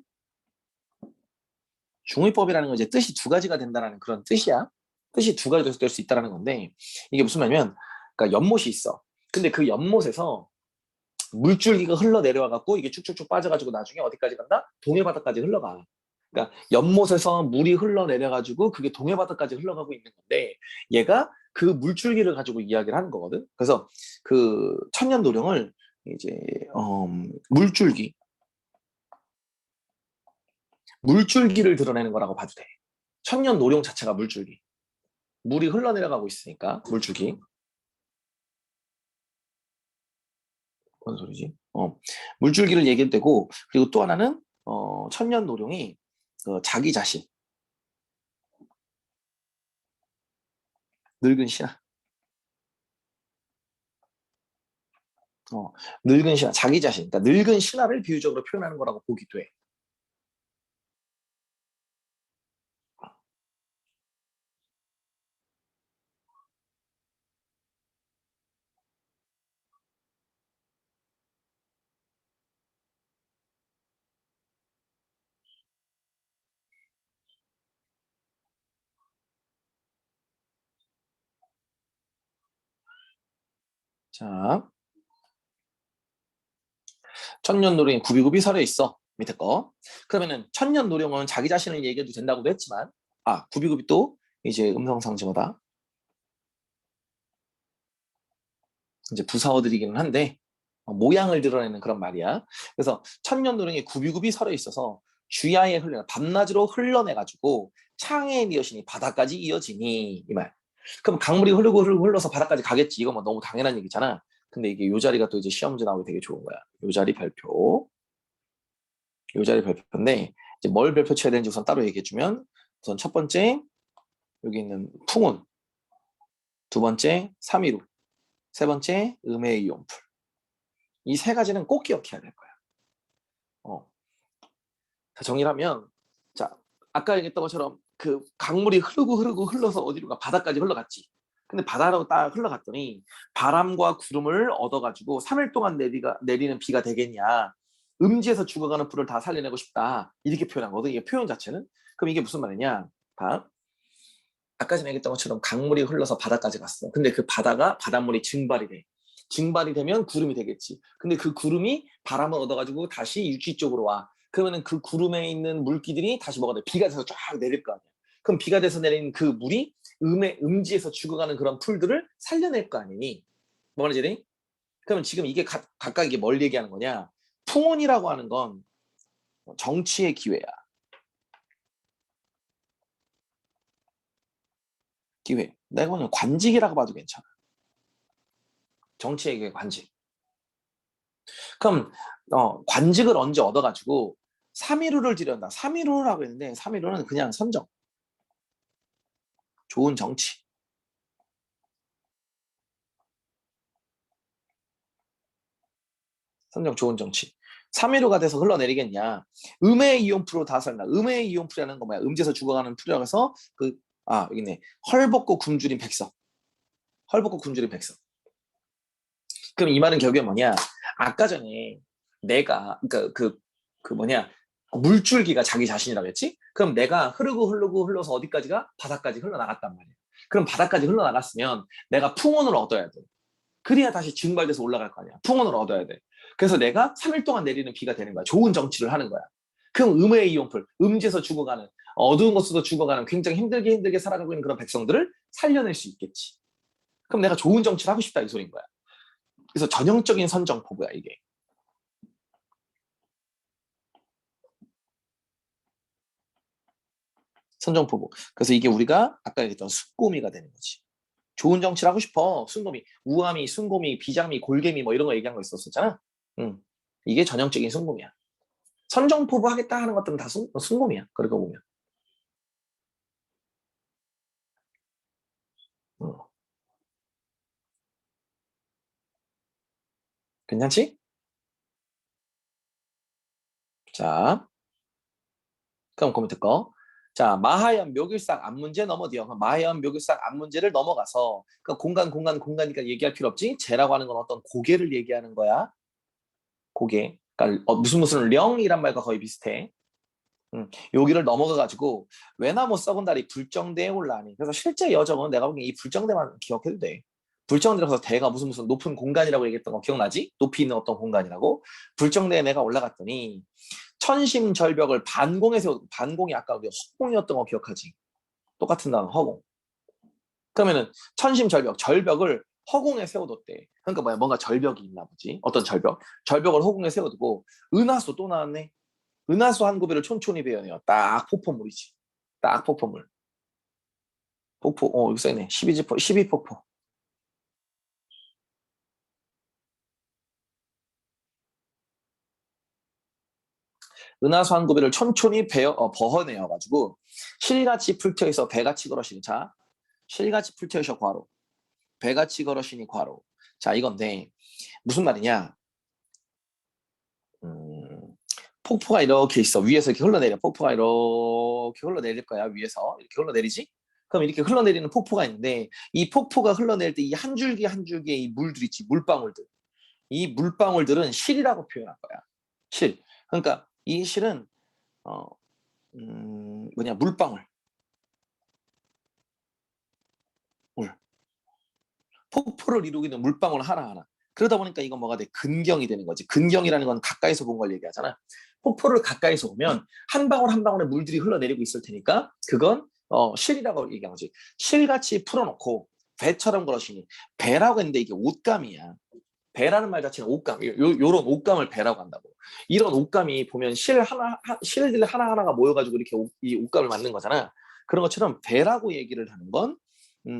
중위법이라는 건 이제 뜻이 두 가지가 된다는 그런 뜻이야. 뜻이 두 가지로 될 수 있다는 건데 이게 무슨 말이냐면 그러니까 연못이 있어. 근데 그 연못에서 물줄기가 흘러내려와 갖고 이게 쭉쭉쭉 빠져가지고 나중에 어디까지 간다? 동해바다까지 흘러가. 그러니까 연못에서 물이 흘러내려 가지고 그게 동해바다까지 흘러가고 있는 건데 얘가 그 물줄기를 가지고 이야기를 하는 거거든. 그래서 그 천년노령을 이제 물줄기를 드러내는 거라고 봐도 돼. 천년노령 자체가 물줄기. 물이 흘러내려가고 있으니까 물줄기. 뭔 소리지? 물줄기를 얘기해도 되고 그리고 또 하나는 천년노령이 자기 자신 늙은 신하 늙은 신하 자기 자신 그러니까 늙은 신하를 비유적으로 표현하는 거라고 보기도 해. 자, 천년노령이 굽이굽이 서려 있어. 밑에 거. 그러면은 천년노령은 자기 자신을 얘기해도 된다고도 했지만 굽이굽이 또 이제 음성상징어다. 이제 부사어들이기는 한데 모양을 드러내는 그런 말이야. 그래서 천년노령이 굽이굽이 서려 있어서 주야에 밤낮으로 흘러내가지고 창해의 여신이 바다까지 이어지니 이 말. 그럼 강물이 흐르고 흘러서 바다까지 가겠지. 이거 뭐 너무 당연한 얘기잖아. 근데 이게 요 자리가 또 이제 시험지 나오기 되게 좋은 거야. 요 자리 별표. 요 자리 별표인데 이제 뭘 별표 쳐야 되는지 우선 따로 얘기해주면 우선 첫 번째 여기 있는 풍운, 두 번째 삼이루, 세 번째 음해의 용풀. 이 세 가지는 꼭 기억해야 될 거야. 자, 정리하면 자 아까 얘기했던 것처럼 그 강물이 흐르고 흘러서 어디로가 바다까지 흘러갔지. 근데 바다로 딱 흘러갔더니 바람과 구름을 얻어가지고 3일 동안 내리는 비가 되겠냐. 음지에서 죽어가는 풀을 다 살려내고 싶다. 이렇게 표현한 거거든. 이게 표현 자체는. 그럼 이게 무슨 말이냐. 봐. 아까 전에 얘기했던 것처럼 강물이 흘러서 바다까지 갔어. 근데 그 바다가 바닷물이 증발이 돼. 증발이 되면 구름이 되겠지. 근데 그 구름이 바람을 얻어가지고 다시 육지 쪽으로 와. 그러면은 그 구름에 있는 물기들이 다시 뭐가 돼? 비가 돼서 쫙 내릴 거 아니야. 그럼 비가 돼서 내린 그 물이 음지에서 죽어가는 그런 풀들을 살려낼 거 아니니? 뭐가 말인지? 그러면 지금 이게 각각 이게 뭘 얘기하는 거냐? 풍운이라고 하는 건 정치의 기회야. 기회. 내가 보는 관직이라고 봐도 괜찮아. 정치의 기회 관직. 그럼 관직을 언제 얻어가지고 3.15를 들여온다. 3.15라고 했는데 3.15는 그냥 선정. 좋은 정치. 선정 좋은 정치. 3위로가 돼서 흘러내리겠냐. 음의 이온프로 다 살다. 음의 이온프라는 거 뭐야? 음제에서 죽어가는 풀이라고 해서 여기 있네. 헐벗고 굶주린 백석. 헐벗고 굶주린 백석. 그럼 이 말은 결국에 뭐냐? 아까 전에 내가 그러니까 그 뭐냐? 물줄기가 자기 자신이라고 했지? 그럼 내가 흘러서 어디까지가? 바닥까지 흘러나갔단 말이야. 그럼 바닥까지 흘러나갔으면 내가 풍운을 얻어야 돼. 그래야 다시 증발돼서 올라갈 거 아니야. 풍운을 얻어야 돼. 그래서 내가 3일 동안 내리는 비가 되는 거야. 좋은 정치를 하는 거야. 그럼 음의 이온풀, 음지에서 죽어가는, 어두운 곳에서 죽어가는 굉장히 힘들게 살아가고 있는 그런 백성들을 살려낼 수 있겠지. 그럼 내가 좋은 정치를 하고 싶다 이 소리인 거야. 그래서 전형적인 선정포부야 이게. 선정포부. 그래서 이게 우리가 아까 얘기했던 숫고미가 되는 거지. 좋은 정치를 하고 싶어. 순고미, 우아미, 순고미, 비장미, 골개미 뭐 이런 거 얘기한 거 있었잖아. 이게 전형적인 순고미야. 선정포부 하겠다 하는 것들은 다 순고미야. 그러고 보면. 괜찮지? 자, 그럼 코멘트 거. 자, 마하연 묘길상 앞문제 넘어디어. 마하연 묘길상 앞문제를 넘어가서 그 공간이니까 얘기할 필요 없지. 재라고 하는 건 어떤 고개를 얘기하는 거야. 고개. 그러니까 무슨 령이란 말과 거의 비슷해. 여기를 넘어가가지고 외나무 썩은 달이 불정대에 올라하니. 그래서 실제 여정은 내가 보기엔 이 불정대만 기억해도 돼. 불정대라서 대가 무슨 높은 공간이라고 얘기했던 거 기억나지? 높이 있는 어떤 공간이라고. 불정대에 내가 올라갔더니 천심절벽을 반공이 아까 우리 허공이었던 거 기억하지? 똑같은 단어 허공. 그러면은 절벽을 허공에 세워뒀대. 그러니까 뭐야? 뭔가 절벽이 있나 보지. 어떤 절벽을 허공에 세워두고 은하수 또 나왔네. 은하수 한 구비를 촌촌히 베어내요. 딱 폭포물이지. 딱 폭포물. 여기 써있네. 12폭포. 은하수 한 구비를 촌촌히 버허내어가지고 실같이 풀트에서 배같이 걸으시니. 자, 실같이 풀트에서 과로. 배같이 걸으시니 과로. 자, 이건데 무슨 말이냐? 폭포가 이렇게 있어. 위에서 이렇게 흘러내려. 폭포가 이렇게 흘러내릴 거야. 위에서 이렇게 흘러내리지? 그럼 이렇게 흘러내리는 폭포가 있는데 이 폭포가 흘러내릴 때 이 한 줄기 한 줄기의 이 물들 있지. 물방울들. 이 물방울들은 실이라고 표현할 거야. 실. 그러니까 이 실은 물방울. 물. 폭포를 이루고 있는 물방울 하나하나. 그러다 보니까 이건 뭐가 돼? 근경이 되는 거지. 근경이라는 건 가까이서 본 걸 얘기하잖아. 폭포를 가까이서 보면 한 방울 한 방울의 물들이 흘러내리고 있을 테니까 그건 실이라고 얘기한 거지. 실같이 풀어놓고 배처럼 걸으시니. 배라고 했는데 이게 옷감이야. 배라는 말 자체는 옷감. 요런 옷감을 배라고 한다고. 이런 옷감이 보면 실들 하나하나가 모여가지고 이렇게 이 옷감을 만든 거잖아. 그런 것처럼 배라고 얘기를 하는 건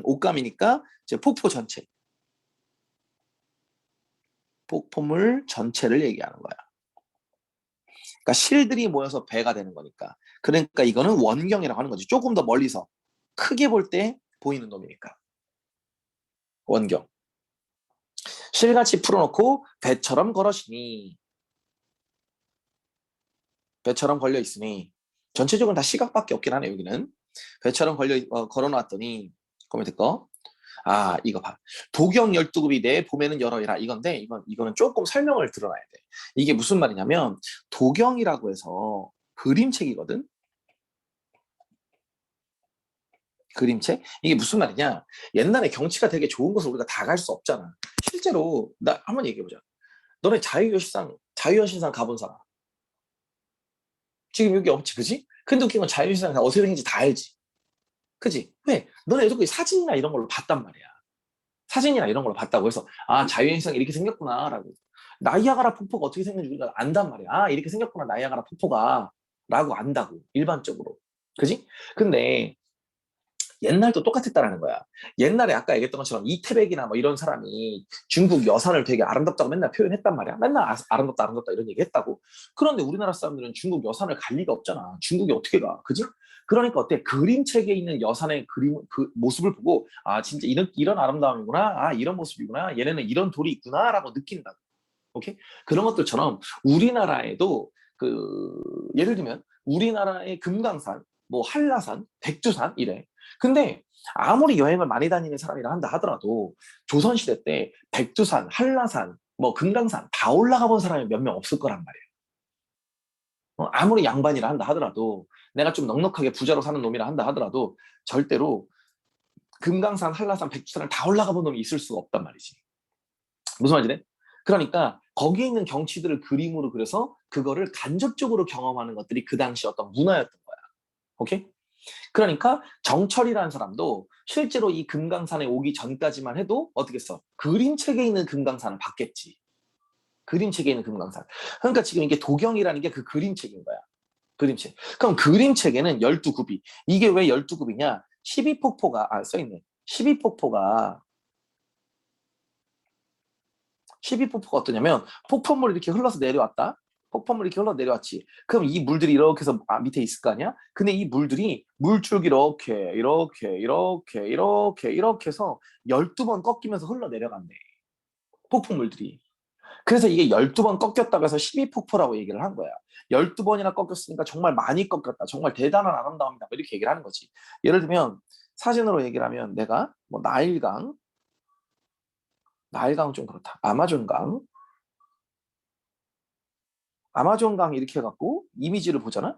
옷감이니까 이제 폭포 전체. 폭포물 전체를 얘기하는 거야. 그러니까 실들이 모여서 배가 되는 거니까. 그러니까 이거는 원경이라고 하는 거지. 조금 더 멀리서 크게 볼 때 보이는 놈이니까. 원경. 실같이 풀어놓고 배처럼 걸으시니. 배처럼 걸려 있으니. 전체적으로 다 시각밖에 없긴 하네 여기는. 배처럼 걸어놨더니 코멘트 거. 아, 이거 봐. 도경 12급이 내 봄에는 열어이라 이건데 이거는 조금 설명을 들어놔야 돼. 이게 무슨 말이냐면 도경이라고 해서 그림책이거든. 그림책? 이게 무슨 말이냐? 옛날에 경치가 되게 좋은 곳을 우리가 다 갈 수 없잖아. 실제로 나 한번 얘기해보자. 너네 자유여신상 가본 사람? 지금 여기 없지, 그지? 근데 웃긴 건 자유여신상 어디서 생긴지 다 알지. 그지? 왜? 너네 여기 사진이나 이런 걸로 봤단 말이야. 사진이나 이런 걸로 봤다고 해서 아 자유행성이 이렇게 생겼구나라고. 나이아가라 폭포가 어떻게 생겼는지 우리가 안단 말이야. 아 이렇게 생겼구나 나이아가라 폭포가 라고 안다고 일반적으로. 그지? 근데 옛날도 똑같았다라는 거야. 옛날에 아까 얘기했던 것처럼 이태백이나 뭐 이런 사람이 중국 여산을 되게 아름답다고 맨날 표현했단 말이야. 맨날 아름답다 이런 얘기 했다고. 그런데 우리나라 사람들은 중국 여산을 갈 리가 없잖아. 중국이 어떻게 가? 그지? 그러니까 어때? 그림책에 있는 여산의 그 모습을 보고 아 진짜 이런 아름다움이구나. 아 이런 모습이구나. 얘네는 이런 돌이 있구나라고 느낀다. 오케이? 그런 것들처럼 우리나라에도 예를 들면 우리나라의 금강산, 뭐 한라산, 백두산 이래. 근데 아무리 여행을 많이 다니는 사람이라 한다 하더라도 조선시대 때 백두산, 한라산, 뭐 금강산 다 올라가 본 사람이 몇 명 없을 거란 말이에요. 아무리 양반이라 한다 하더라도 내가 좀 넉넉하게 부자로 사는 놈이라 한다 하더라도 절대로 금강산, 한라산, 백두산을 다 올라가 본 놈이 있을 수가 없단 말이지. 무슨 말인지? 그러니까 거기에 있는 경치들을 그림으로 그려서 그거를 간접적으로 경험하는 것들이 그 당시 어떤 문화였던 거야. 오케이? 그러니까 정철이라는 사람도 실제로 이 금강산에 오기 전까지만 해도 어떻게 써? 그림책에 있는 금강산을 봤겠지. 그림책에 있는 금강산. 그러니까 지금 이게 도경이라는 게 그 그림책인 거야. 그림책. 그럼 그림책에는 12굽이. 이게 왜 12굽이냐? 12폭포가 써있네. 12폭포가 어떠냐면 폭포물이 이렇게 흘러서 내려왔다. 폭포물이 이렇게 흘러 내려왔지. 그럼 이 물들이 이렇게 해서 밑에 있을 거 아니야? 근데 이 물들이 물줄기 이렇게 해서 12번 꺾이면서 흘러 내려간대. 폭포물들이. 그래서 이게 12번 꺾였다고 해서 12폭포라고 얘기를 한 거야. 12번이나 꺾였으니까 정말 많이 꺾였다. 정말 대단한 아름다움이다. 이렇게 얘기를 하는 거지. 예를 들면 사진으로 얘기를 하면 내가 뭐 나일강 좀 그렇다. 아마존강 이렇게 해갖고 이미지를 보잖아.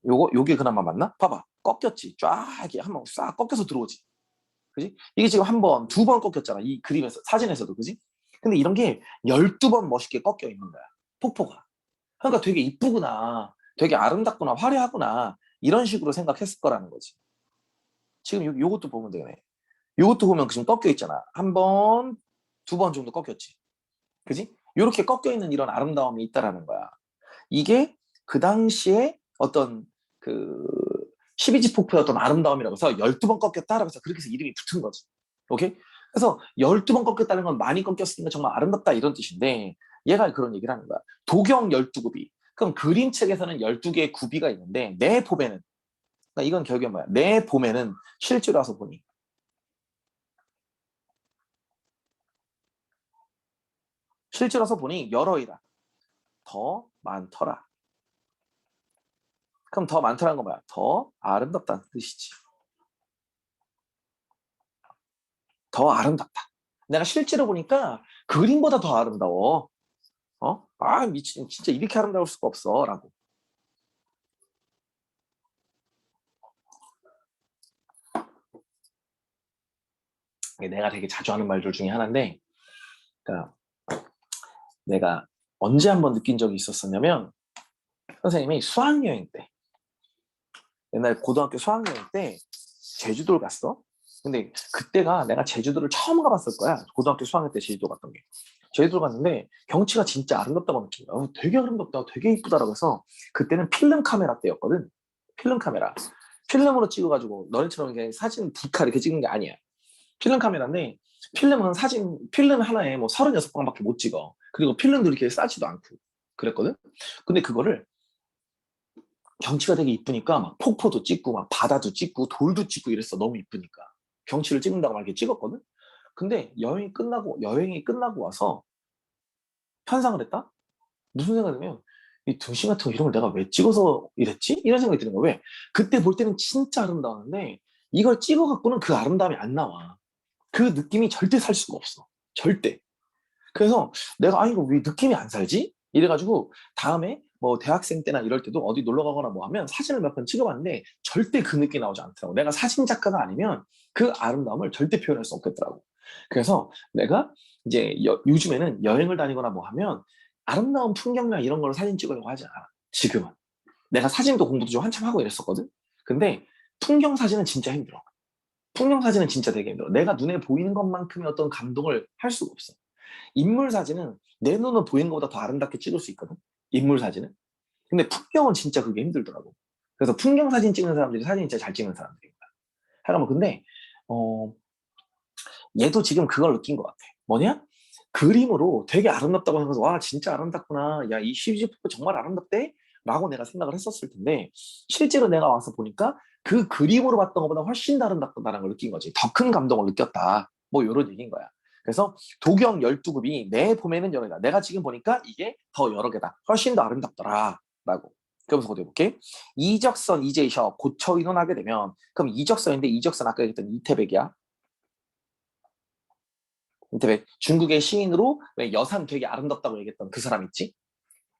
요게 그나마 맞나? 봐봐. 꺾였지. 쫙 이렇게 한번 싹 꺾여서 들어오지. 그지? 이게 지금 한 번, 두 번 꺾였잖아. 이 그림에서, 사진에서도. 그지? 근데 이런 게 12번 멋있게 꺾여 있는 거야. 폭포가. 그러니까 되게 이쁘구나. 되게 아름답구나. 화려하구나. 이런 식으로 생각했을 거라는 거지. 지금 요것도 보면 되네. 요것도 보면 지금 꺾여 있잖아. 한 번, 두 번 정도 꺾였지. 그지? 요렇게 꺾여 있는 이런 아름다움이 있다라는 거야. 이게 그 당시에 어떤 그 12지 폭포의 어떤 아름다움이라고 해서 12번 꺾였다라고 해서 그렇게 해서 이름이 붙은 거지. 오케이? 그래서 12번 꺾였다는 건 많이 꺾였으니까 정말 아름답다 이런 뜻인데 얘가 그런 얘기를 하는 거야. 도경 12굽이. 그럼 그림책에서는 12개의 굽이가 있는데 내 봄에는 그러니까 이건 결국에 뭐야? 내 봄에는 실제로 와서 보니 실제로 와서 보니 여러이다. 더 많더라. 그럼 더 많더라는 건 뭐야? 더 아름답다는 뜻이지. 더 아름답다. 내가 실제로 보니까 그림보다 더 아름다워. 미친, 진짜 이렇게 아름다울 수가 없어. 라고. 내가 되게 자주 하는 말들 중에 하나인데, 그러니까 내가 언제 한번 느낀 적이 있었었냐면, 선생님이 수학여행 때, 옛날 고등학교 수학여행 때 제주도를 갔어. 근데 그때가 내가 제주도를 처음 가봤을 거야. 고등학교 수학여행 때 제주도 갔던 게. 제주도 갔는데 경치가 진짜 아름답다고 느낀 거야. 되게 아름답다, 되게 이쁘다라고 해서 그때는 필름 카메라 때였거든. 필름 카메라. 필름으로 찍어가지고 너네처럼 이렇게 사진 디카 이렇게 찍는 게 아니야. 필름 카메라인데 필름 하나에 뭐 36방밖에 못 찍어. 그리고 필름도 이렇게 싸지도 않고 그랬거든. 근데 그거를 경치가 되게 이쁘니까 막 폭포도 찍고 막 바다도 찍고 돌도 찍고 이랬어. 너무 이쁘니까. 경치를 찍는다고 막 이렇게 찍었거든. 근데 여행이 끝나고 와서 현상을 했다? 무슨 생각이냐면 이 등신 같은 거 이런 걸 내가 왜 찍어서 이랬지? 이런 생각이 드는 거야. 왜? 그때 볼 때는 진짜 아름다웠는데 이걸 찍어갖고는 그 아름다움이 안 나와. 그 느낌이 절대 살 수가 없어. 절대. 그래서 내가 이거 왜 느낌이 안 살지? 이래가지고 다음에 뭐 대학생 때나 이럴 때도 어디 놀러 가거나 뭐 하면 사진을 몇 번 찍어봤는데 절대 그 느낌이 나오지 않더라고. 내가 사진 작가가 아니면 그 아름다움을 절대 표현할 수 없겠더라고. 그래서 내가 이제 요즘에는 여행을 다니거나 뭐 하면 아름다운 풍경이나 이런 걸 사진 찍으려고 하지 않아. 지금은. 내가 사진도 공부도 좀 한참 하고 이랬었거든. 근데 풍경 사진은 진짜 힘들어. 풍경 사진은 진짜 되게 힘들어. 내가 눈에 보이는 것만큼의 어떤 감동을 할 수가 없어. 인물 사진은 내 눈으로 보이는 것보다 더 아름답게 찍을 수 있거든. 인물 사진은. 근데 풍경은 진짜 그게 힘들더라고. 그래서 풍경 사진 찍는 사람들이 사진 진짜 잘 찍는 사람들입니다. 하여간 근데 얘도 지금 그걸 느낀 것 같아. 뭐냐? 그림으로 되게 아름답다고 생각해서 와 진짜 아름답구나. 야 이 시리즈폭포 정말 아름답대? 라고 내가 생각을 했었을 텐데 실제로 내가 와서 보니까 그 그림으로 봤던 것보다 훨씬 더 아름답다는 걸 느낀 거지. 더 큰 감동을 느꼈다. 뭐 이런 얘기인 거야. 그래서 도경 12급이 내 봄에는 여러 개다. 내가 지금 보니까 이게 더 여러 개다. 훨씬 더 아름답더라. 라고. 그러면서 어디 볼게. 이적선 이제이셔 고쳐 의논하게 되면 그럼 이적선인데 이적선 아까 얘기했던 이태백이야. 이태백 중국의 시인으로 왜 여산 되게 아름답다고 얘기했던 그 사람 있지?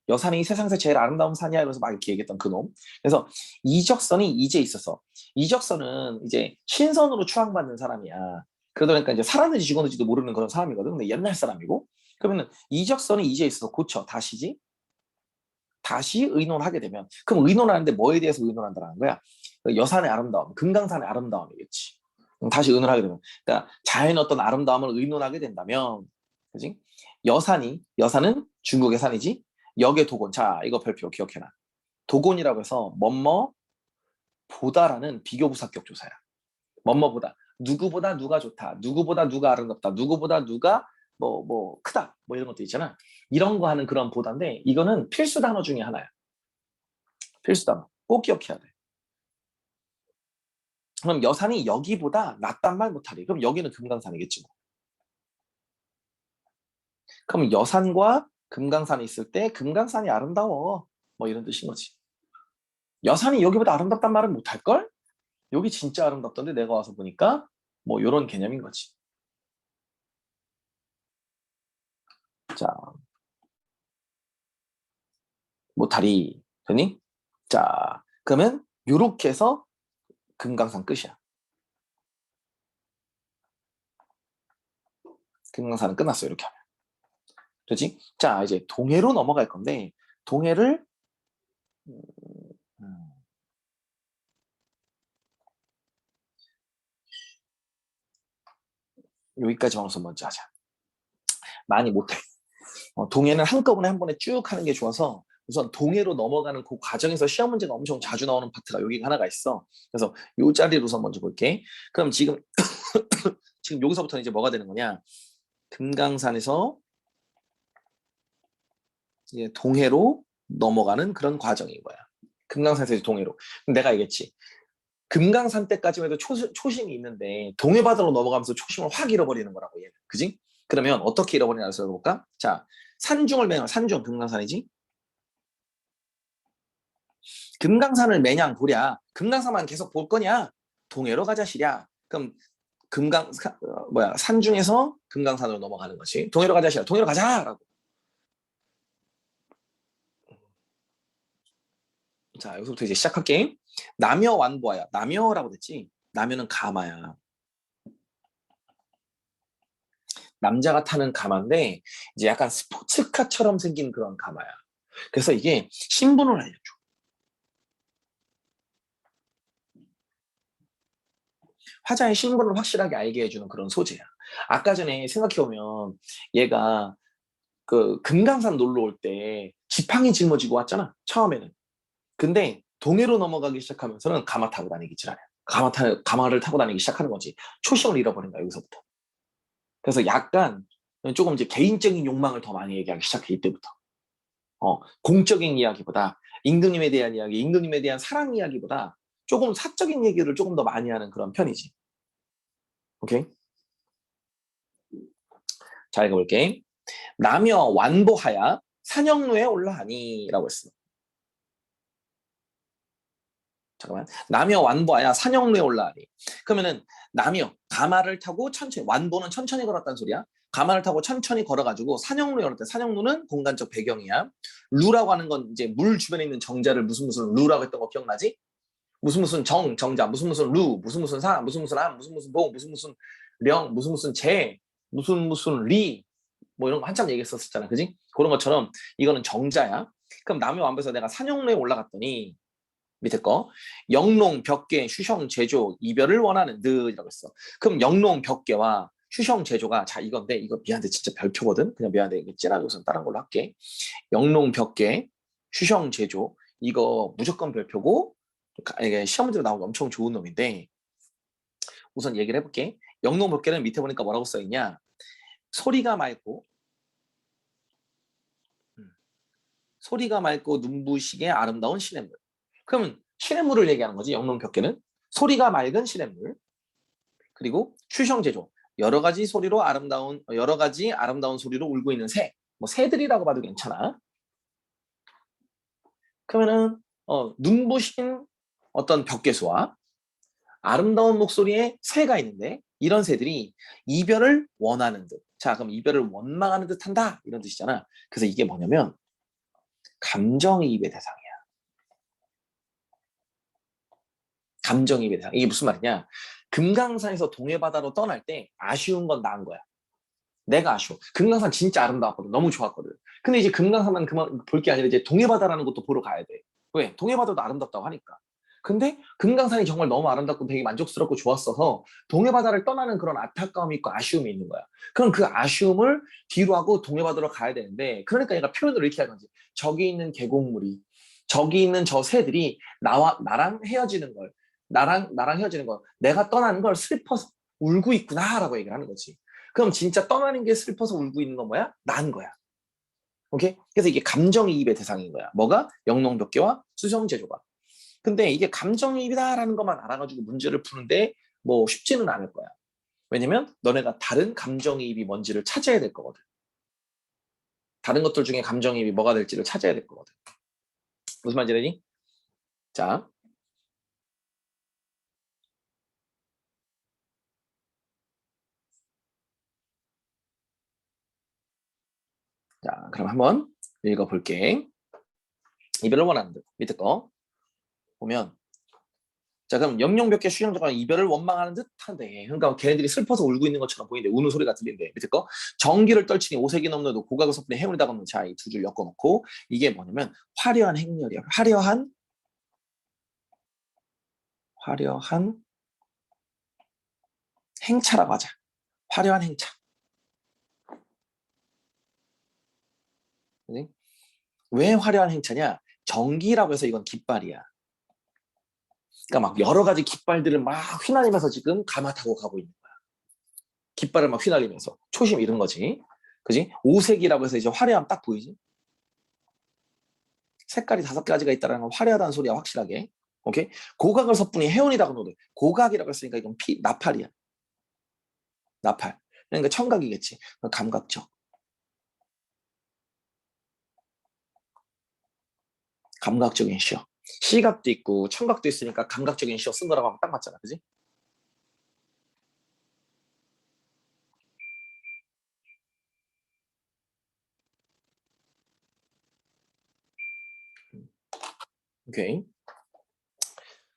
여산이 세상에서 제일 아름다운 산이야 이러면서 막 이렇게 얘기했던 그놈. 그래서 이적선이 이제 있어서 이적선은 이제 신선으로 추앙받는 사람이야. 그러다 보니까 이제 살았는지 죽었는지도 모르는 그런 사람이거든. 근데 옛날 사람이고. 그러면은 이적선이 이제 있어서 고쳐 다시지. 다시 의논하게 되면 그럼 의논하는데 뭐에 대해서 의논한다는 거야? 여산의 아름다움, 금강산의 아름다움이겠지. 다시 의논하게 되면 그러니까 자연의 어떤 아름다움을 의논하게 된다면 그지? 여산은 중국의 산이지. 역의 도곤. 자, 이거 별표 기억해놔. 도곤이라고 해서 뭐뭐 보다라는 비교부사격 조사야. 뭐뭐보다 누구보다 누가 좋다. 누구보다 누가 아름답다. 누구보다 누가 뭐 크다. 뭐 이런 것도 있잖아. 이런 거 하는 그런 보다인데 이거는 필수 단어 중에 하나야. 필수 단어. 꼭 기억해야 돼. 그럼 여산이 여기보다 낫단 말 못하리. 그럼 여기는 금강산이겠지 뭐. 그럼 여산과 금강산이 있을 때 금강산이 아름다워. 뭐 이런 뜻인 거지. 여산이 여기보다 아름답단 말은 못할걸? 여기 진짜 아름답던데 내가 와서 보니까 뭐 이런 개념인 거지. 자, 못하리. 되니? 자, 그러면 요렇게 해서 금강산 끝이야. 금강산은 끝났어. 이렇게 하면. 그렇지? 자, 이제 동해로 넘어갈 건데 동해를 여기까지만 우선 먼저 하자. 많이 못해. 동해는 한꺼번에 한 번에 쭉 하는 게 좋아서 우선 동해로 넘어가는 그 과정에서 시험 문제가 엄청 자주 나오는 파트가 여기 하나가 있어. 그래서 요 자리를 우선 먼저 볼게. 그럼 지금 지금 여기서부터는 이제 뭐가 되는 거냐? 금강산에서 이제 동해로 넘어가는 그런 과정인 거야. 금강산에서 동해로. 내가 얘기했지. 금강산 때까지만 해도 초심이 있는데 동해바다로 넘어가면서 초심을 확 잃어버리는 거라고 얘는. 그지? 그러면 어떻게 잃어버리나 해서 볼까? 자, 산중을 매냥 산중 금강산이지. 금강산을 매냥 보랴. 금강산만 계속 볼 거냐? 동해로 가자 시랴. 그럼 산중에서 금강산으로 넘어가는 거지. 동해로 가자 시랴. 동해로 가자라고. 자, 여기서부터 이제 시작할게. 남여 완보하야. 남여라고 됐지. 남여는 가마야. 남자가 타는 가마인데 이제 약간 스포츠카처럼 생긴 그런 가마야. 그래서 이게 신분을 알려줘. 화자의 신분을 확실하게 알게 해주는 그런 소재야. 아까 전에 생각해보면 얘가 그 금강산 놀러 올 때 지팡이 짊어지고 왔잖아. 처음에는. 근데 동해로 넘어가기 시작하면서는 가마 타고 다니기 지랄해. 가마를 타고 다니기 시작하는 거지. 초심을 잃어버린 거야, 여기서부터. 그래서 약간 조금 이제 개인적인 욕망을 더 많이 얘기하기 시작해, 이때부터. 공적인 이야기보다 임금님에 대한 이야기, 임금님에 대한 사랑 이야기보다 조금 사적인 얘기를 조금 더 많이 하는 그런 편이지. 오케이? 자, 읽어볼게. 남여 완보하야 산영로에 올라하니 라고 했어. 잠깐만. 남여 완보하야 산영로에 올라하니. 그러면은 남여 가마를 타고 천천히, 완보는 천천히 걸었다는 소리야. 가마를 타고 천천히 걸어가지고 산영로에 올랐대. 산영로는 공간적 배경이야. 루라고 하는 건 이제 물 주변에 있는 정자를 무슨 루라고 했던 거 기억나지? 무슨 정자, 무슨 루, 무슨 사, 무슨 암, 무슨 봉, 무슨 령, 무슨 재, 무슨 리, 뭐 이런 거 한참 얘기했었잖아, 그지? 그런 것처럼 이거는 정자야. 그럼 남의 완보에서 내가 산영로에 올라갔더니 밑에 거 영롱, 벽계, 휴형, 제조, 이별을 원하는 듯이라고 했어. 그럼 영롱, 벽계와 휴형, 제조가 자 이건데 이거 미안한데 진짜 별표거든. 그냥 미안한데 이거 찌라고 우선 다른 걸로 할게. 영롱, 벽계, 휴형, 제조 이거 무조건 별표고 이게 시험 문제로 나오기 엄청 좋은 놈인데 우선 얘기를 해볼게. 영롱, 벽계는 밑에 보니까 뭐라고 써있냐? 소리가 맑고 눈부시게 아름다운 시냇물. 그러면 시냇물을 얘기하는 거지. 영롱벽계는 소리가 맑은 시냇물. 그리고 휴형제조 여러 가지 아름다운 소리로 울고 있는 새. 뭐 새들이라고 봐도 괜찮아. 그러면은 눈부신 어떤 벽계수와 아름다운 목소리의 새가 있는데 이런 새들이 이별을 원하는 듯. 자, 그럼 이별을 원망하는 듯 한다. 이런 뜻이잖아. 그래서 이게 뭐냐면 감정이입의 대상이야. 감정이입의 대상. 이게 무슨 말이냐? 금강산에서 동해바다로 떠날 때 아쉬운 건 나은 거야. 내가 아쉬워. 금강산 진짜 아름다웠거든. 너무 좋았거든. 근데 이제 금강산만 그만 볼 게 아니라 이제 동해바다라는 것도 보러 가야 돼. 왜? 동해바다도 아름답다고 하니까. 근데 금강산이 정말 너무 아름답고 되게 만족스럽고 좋았어서 동해바다를 떠나는 그런 안타까움이 있고 아쉬움이 있는 거야. 그럼 그 아쉬움을 뒤로 하고 동해바다로 가야 되는데 그러니까 얘가 표현을 이렇게 하는 거지. 저기 있는 계곡물이 저기 있는 저 새들이 나랑 헤어지는 걸 나랑 헤어지는 걸 내가 떠나는 걸 슬퍼서 울고 있구나라고 얘기를 하는 거지. 그럼 진짜 떠나는 게 슬퍼서 울고 있는 건 뭐야? 난 거야. 오케이? 그래서 이게 감정이입의 대상인 거야. 뭐가? 영농도끼와 수성제조가. 근데 이게 감정이입이다라는 것만 알아가지고 문제를 푸는데 뭐 쉽지는 않을 거야. 왜냐면 너네가 다른 감정이입이 뭔지를 찾아야 될 거거든. 다른 것들 중에 감정이입이 뭐가 될지를 찾아야 될 거거든. 무슨 말인지 알니? 자, 그럼 한번 읽어볼게. 이별을 원하는 듯. 밑에 거 보면 자, 그럼 영영백개 수영자가 이별을 원망하는 듯한데, 그러니까 걔네들이 슬퍼서 울고 있는 것처럼 보이는데 우는 소리가 들리는데 밑에 거 정기를 떨치니 오색이 넘는 고각을 섭분에 해운이다 보면 자, 이 두 줄 엮어놓고 이게 뭐냐면 화려한 행렬이야. 화려한 행차라고 하자. 화려한 행차. 그지? 왜 화려한 행차냐? 정기라고 해서 이건 깃발이야. 그러니까 막 여러 가지 깃발들을 막 휘날리면서 지금 가마 타고 가고 있는 거야. 깃발을 막 휘날리면서 초심 잃은 거지. 그지? 오색이라고 해서 이제 화려함 딱 보이지? 색깔이 5가지가 있다는 건 화려하다는 소리야, 확실하게. 오케이? 고각을 섣분이 해온이라고 노래. 고각이라고 했으니까 이건 나팔이야. 나팔. 그러니까 청각이겠지. 감각적. 감각적인 시어. 시각도 있고 청각도 있으니까 감각적인 시어 쓴 거라고 하면 딱 맞잖아. 그지? 오케이.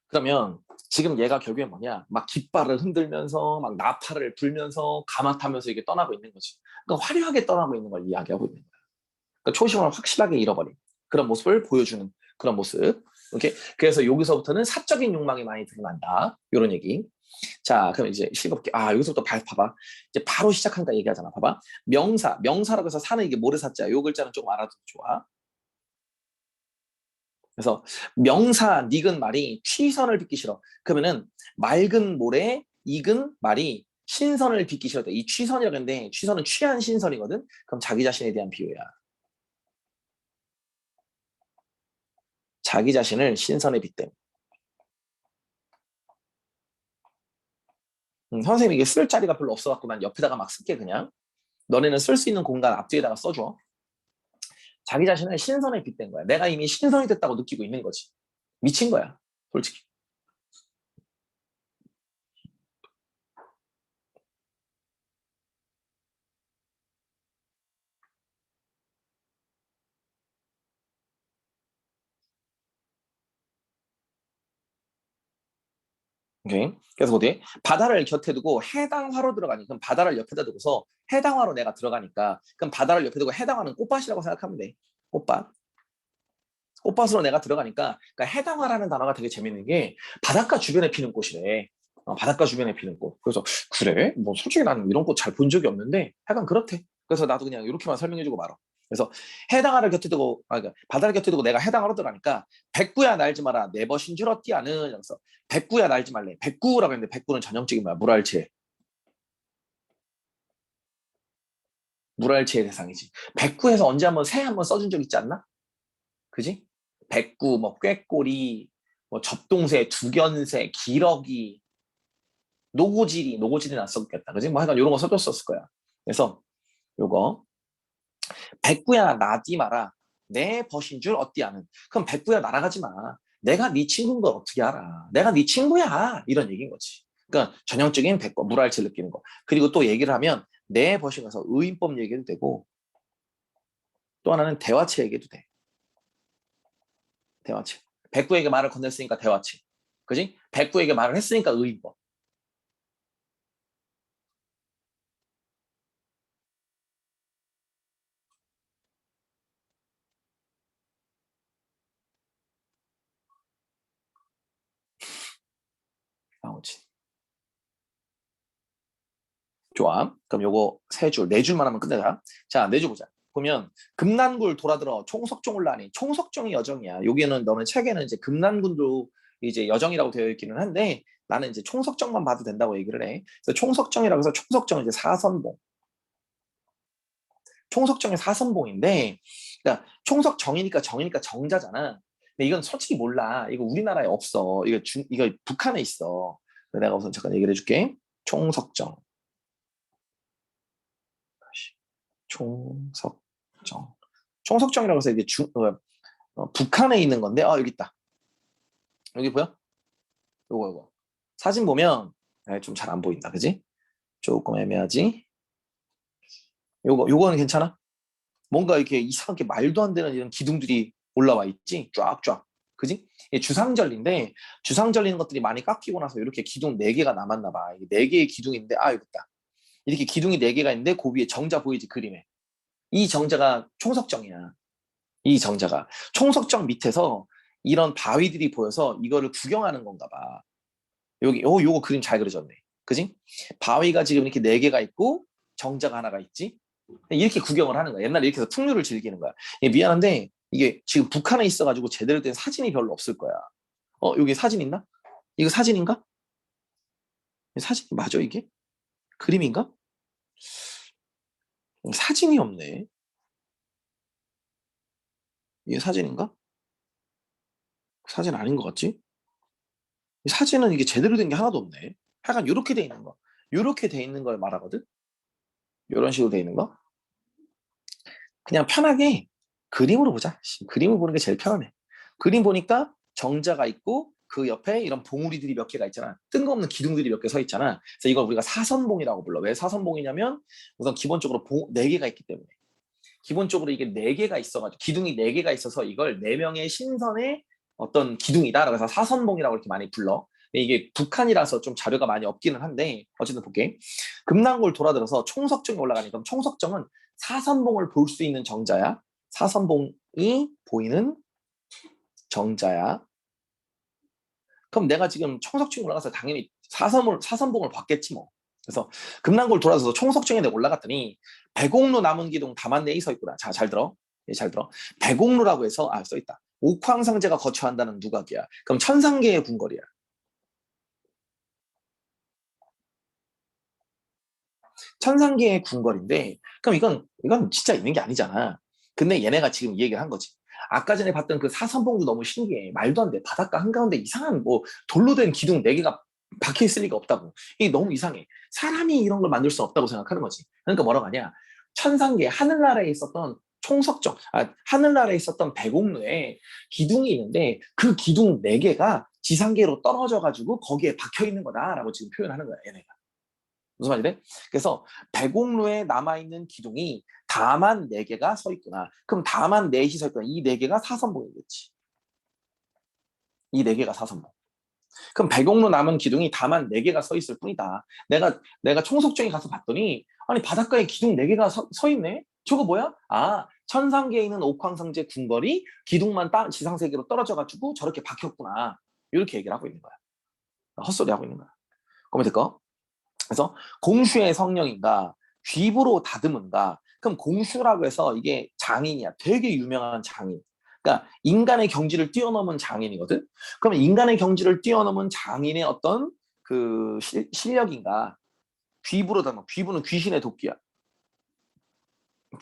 그러면 지금 얘가 결국엔 뭐냐? 막 깃발을 흔들면서 막 나팔을 불면서 가마 타면서 이게 떠나고 있는 거지. 그러니까 화려하게 떠나고 있는 걸 이야기하고 있는 거야. 그러니까 초심을 확실하게 잃어버린 그런 모습을 보여주는 그런 모습. 오케이. 그래서 여기서부터는 사적인 욕망이 많이 드러난다. 이런 얘기. 자, 그럼 이제 실겁게 여기서부터 봐봐. 이제 바로 시작한다 얘기하잖아. 봐봐. 명사라고 해서 사는 이게 모래사자. 요 글자는 좀 알아도 좋아. 그래서 명사 닉은 말이 취선을 빚기 싫어. 그러면은 맑은 모래 익은 말이 신선을 빚기 싫었다. 이 취선이라고 했는데 취선은 취한 신선이거든. 그럼 자기 자신에 대한 비유야. 자기 자신을 신선에 빗대. 선생님 이게 쓸 자리가 별로 없어갖고 난 옆에다가 막 쓸게 그냥. 너네는 쓸 수 있는 공간 앞뒤에다가 써줘. 자기 자신을 신선에 빗댄 거야. 내가 이미 신선이 됐다고 느끼고 있는 거지. 미친 거야, 솔직히. 오케이. 그래서 어디 바다를 곁에 두고 해당화로 들어가니 그럼 바다를 옆에다 두고서 해당화로 내가 들어가니까 그럼 바다를 옆에 두고 해당화는 꽃밭이라고 생각하면 돼. 꽃밭. 꽃밭으로 내가 들어가니까 그러니까 해당화라는 단어가 되게 재밌는 게 바닷가 주변에 피는 꽃이래. 바닷가 주변에 피는 꽃. 그래서 그래? 뭐 솔직히 나는 이런 꽃 잘 본 적이 없는데 약간 그렇대. 그래서 나도 그냥 이렇게만 설명해주고 말아. 그래서 해당화를 곁에 두고 그러니까 바다를 곁에 두고 내가 해당화로 들어가니까 백구야 날지 마라 내벗인 줄 어띠아는 그래서 백구야 날지 말래. 백구라고 했는데 백구는 전형적인 뭐야? 물알체. 물알체의 대상이지. 백구에서 언제 한번 새 한번 써준 적 있지 않나? 그지? 백구, 뭐 꾀꼬리, 뭐 접동새, 두견새, 기러기, 노고질이 났었겠다. 그지? 뭐 하여간 이런 거 써줬었을 거야. 그래서 요거 백구야 나디 마라. 내 벗인 줄 어디 아는. 그럼 백구야 날아가지 마. 내가 네 친구인 걸 어떻게 알아? 내가 네 친구야. 이런 얘기인 거지. 그러니까 전형적인 백과 물알치 느끼는 거. 그리고 또 얘기를 하면 내 벗인 가서 의인법 얘기해도 되고 또 하나는 대화체 얘기해도 돼. 대화체. 백구에게 말을 건넸으니까 대화체. 그지? 백구에게 말을 했으니까 의인법. 나오지. 좋아. 그럼 요거 세 줄, 네 줄만 하면 끝내자. 자, 네 줄 보자. 보면 금난굴 돌아들어 총석종을 나니 총석종이 여정이야. 여기는 너는 책에는 이제 금난군도 이제 여정이라고 되어 있기는 한데 나는 이제 총석정만 봐도 된다고 얘기를 해. 그래서 총석정이라고 해서 총석정은 이제 사선봉. 총석정의 사선봉인데, 그러니까 총석정이니까 정이니까 정자잖아. 근데 이건 솔직히 몰라. 이거 우리나라에 없어. 이거 북한에 있어. 내가 우선 잠깐 얘기를 해줄게. 총석정. 총석정. 총석정이라고 해서 이게 북한에 있는 건데, 여기 있다. 여기 보여? 요거. 사진 보면 좀 잘 안 보인다, 그지? 조금 애매하지? 요거는 괜찮아? 뭔가 이렇게 이상하게 말도 안 되는 이런 기둥들이 올라와 있지? 쫙쫙. 그지? 이게 주상절리인데, 주상절리는 것들이 많이 깎이고 나서 이렇게 기둥 4개가 남았나 봐. 이게 4개의 기둥인데, 여기 있다. 이렇게 기둥이 4개가 있는데, 그 위에 정자 보이지, 그림에. 이 정자가 총석정이야. 이 정자가. 총석정 밑에서 이런 바위들이 보여서 이거를 구경하는 건가 봐. 요거 그림 잘 그려졌네. 그지? 바위가 지금 이렇게 4개가 있고, 정자가 하나가 있지? 이렇게 구경을 하는 거야. 옛날에 이렇게 해서 풍류를 즐기는 거야. 미안한데, 이게 지금 북한에 있어가지고 제대로 된 사진이 별로 없을 거야. 여기 사진 있나? 이거 사진인가? 사진이 맞아, 이게? 그림인가? 사진이 없네. 이게 사진인가? 사진 아닌 것 같지? 사진은 이게 제대로 된 게 하나도 없네. 약간 이렇게 돼 있는 거. 이렇게 돼 있는 걸 말하거든? 이런 식으로 돼 있는 거. 그냥 편하게 그림으로 보자. 그림을 보는 게 제일 편하네. 그림 보니까 정자가 있고 그 옆에 이런 봉우리들이 몇 개가 있잖아. 뜬금없는 기둥들이 몇 개 서 있잖아. 그래서 이걸 우리가 사선봉이라고 불러. 왜 사선봉이냐면 우선 기본적으로 4개가 있기 때문에. 기본적으로 이게 4개가 있어가지고 기둥이 4개가 있어서 이걸 4명의 신선의 어떤 기둥이다라고 해서 사선봉이라고 이렇게 많이 불러. 이게 북한이라서 좀 자료가 많이 없기는 한데 어쨌든 볼게. 금난골 돌아들어서 총석정이 올라가니까 그럼 총석정은 사선봉을 볼 수 있는 정자야. 사선봉이 보이는 정자야. 그럼 내가 지금 총석층에 올라가서 당연히 사선봉을 봤겠지 뭐. 그래서 금난골 돌아서서 총석층에 내가 올라갔더니 배곡루 남은 기둥 다만내에 서 있구나. 자, 잘 들어. 잘 들어. 배곡루라고 해서 써 있다. 옥황상제가 거처한다는 누각이야. 그럼 천상계의 궁궐이야. 천상계의 궁궐인데 그럼 이건 진짜 있는 게 아니잖아. 근데 얘네가 지금 이 얘기를 한 거지. 아까 전에 봤던 그 사선봉도 너무 신기해. 말도 안 돼. 바닷가 한가운데 이상한 뭐 돌로 된 기둥 4개가 박혀 있을 리가 없다고. 이게 너무 이상해. 사람이 이런 걸 만들 수 없다고 생각하는 거지. 그러니까 뭐라고 하냐. 천상계 하늘나라에 있었던 총석정, 하늘나라에 있었던 배곡루에 기둥이 있는데 그 기둥 4개가 지상계로 떨어져가지고 거기에 박혀 있는 거다라고 지금 표현하는 거야, 얘네가. 무슨 말이래? 그래서 배곡로에 남아있는 기둥이 다만 4개가 서 있구나. 그럼 다만 넷이 서 있구나. 이 4개가 사선봉이겠지. 이 4개가 사선봉. 그럼 배곡로 남은 기둥이 다만 4개가 서 있을 뿐이다. 내가 총석정에 가서 봤더니 아니 바닷가에 기둥 4개가 서 있네? 저거 뭐야? 천상계에 있는 옥황상제 궁궐이 기둥만 지상세계로 떨어져가지고 저렇게 박혔구나. 이렇게 얘기를 하고 있는 거야. 헛소리 하고 있는 거야. 그러면 될까? 그래서 공슈의 성령인가 귀부로 다듬은가 그럼 공슈라고 해서 이게 장인이야. 되게 유명한 장인. 그러니까 인간의 경지를 뛰어넘은 장인이거든. 그러면 인간의 경지를 뛰어넘은 장인의 어떤 그 실력인가 귀부로 다듬어. 귀부는 귀신의 도끼야.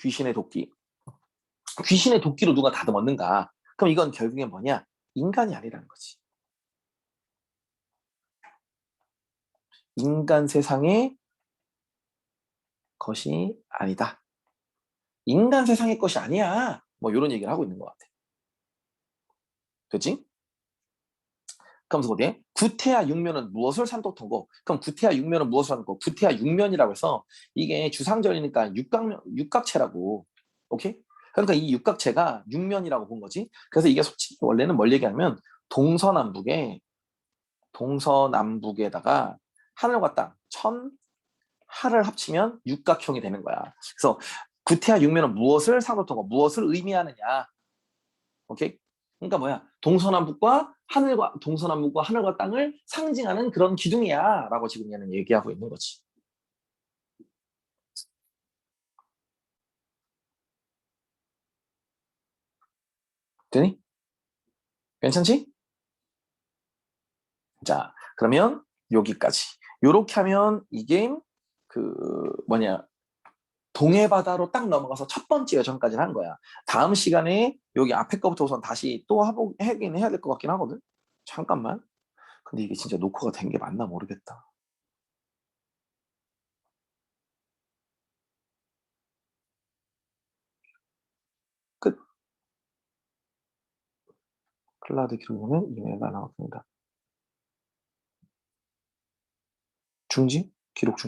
귀신의 도끼. 귀신의 도끼로 누가 다듬었는가. 그럼 이건 결국엔 뭐냐? 인간이 아니라는 거지. 인간 세상의 것이 아니다. 인간 세상의 것이 아니야. 뭐 이런 얘기를 하고 있는 것 같아. 그렇지? 그러면서 어디에? 구태야 육면은 무엇을 산도토고? 그럼 구태야 육면은 무엇을 산도토고? 구태야 육면이라고 해서 이게 주상절이니까 육각체라고. 오케이? 그러니까 이 육각체가 육면이라고 본 거지. 그래서 이게 솔직히 원래는 뭘 얘기하면 동서남북에다가 하늘과 땅, 하를 합치면 육각형이 되는 거야. 그래서 구태야 육면은 무엇을 산도토고 무엇을 의미하느냐? 오케이? 그러니까 뭐야? 동서남북과 하늘과 땅을 상징하는 그런 기둥이야라고 지금 얘는 얘기하고 있는 거지. 되니? 괜찮지? 자, 그러면 여기까지. 요렇게 하면 이게 그 뭐냐? 동해 바다로 딱 넘어가서 첫 번째 여정까지 한 거야. 다음 시간에 여기 앞에 거부터 우선 다시 또 하긴 해야 될 것 같긴 하거든. 잠깐만. 근데 이게 진짜 녹화가 된 게 맞나 모르겠다. 끝. 클라우드 기록에는 이메일가 나왔습니다. 중지? 기록 중.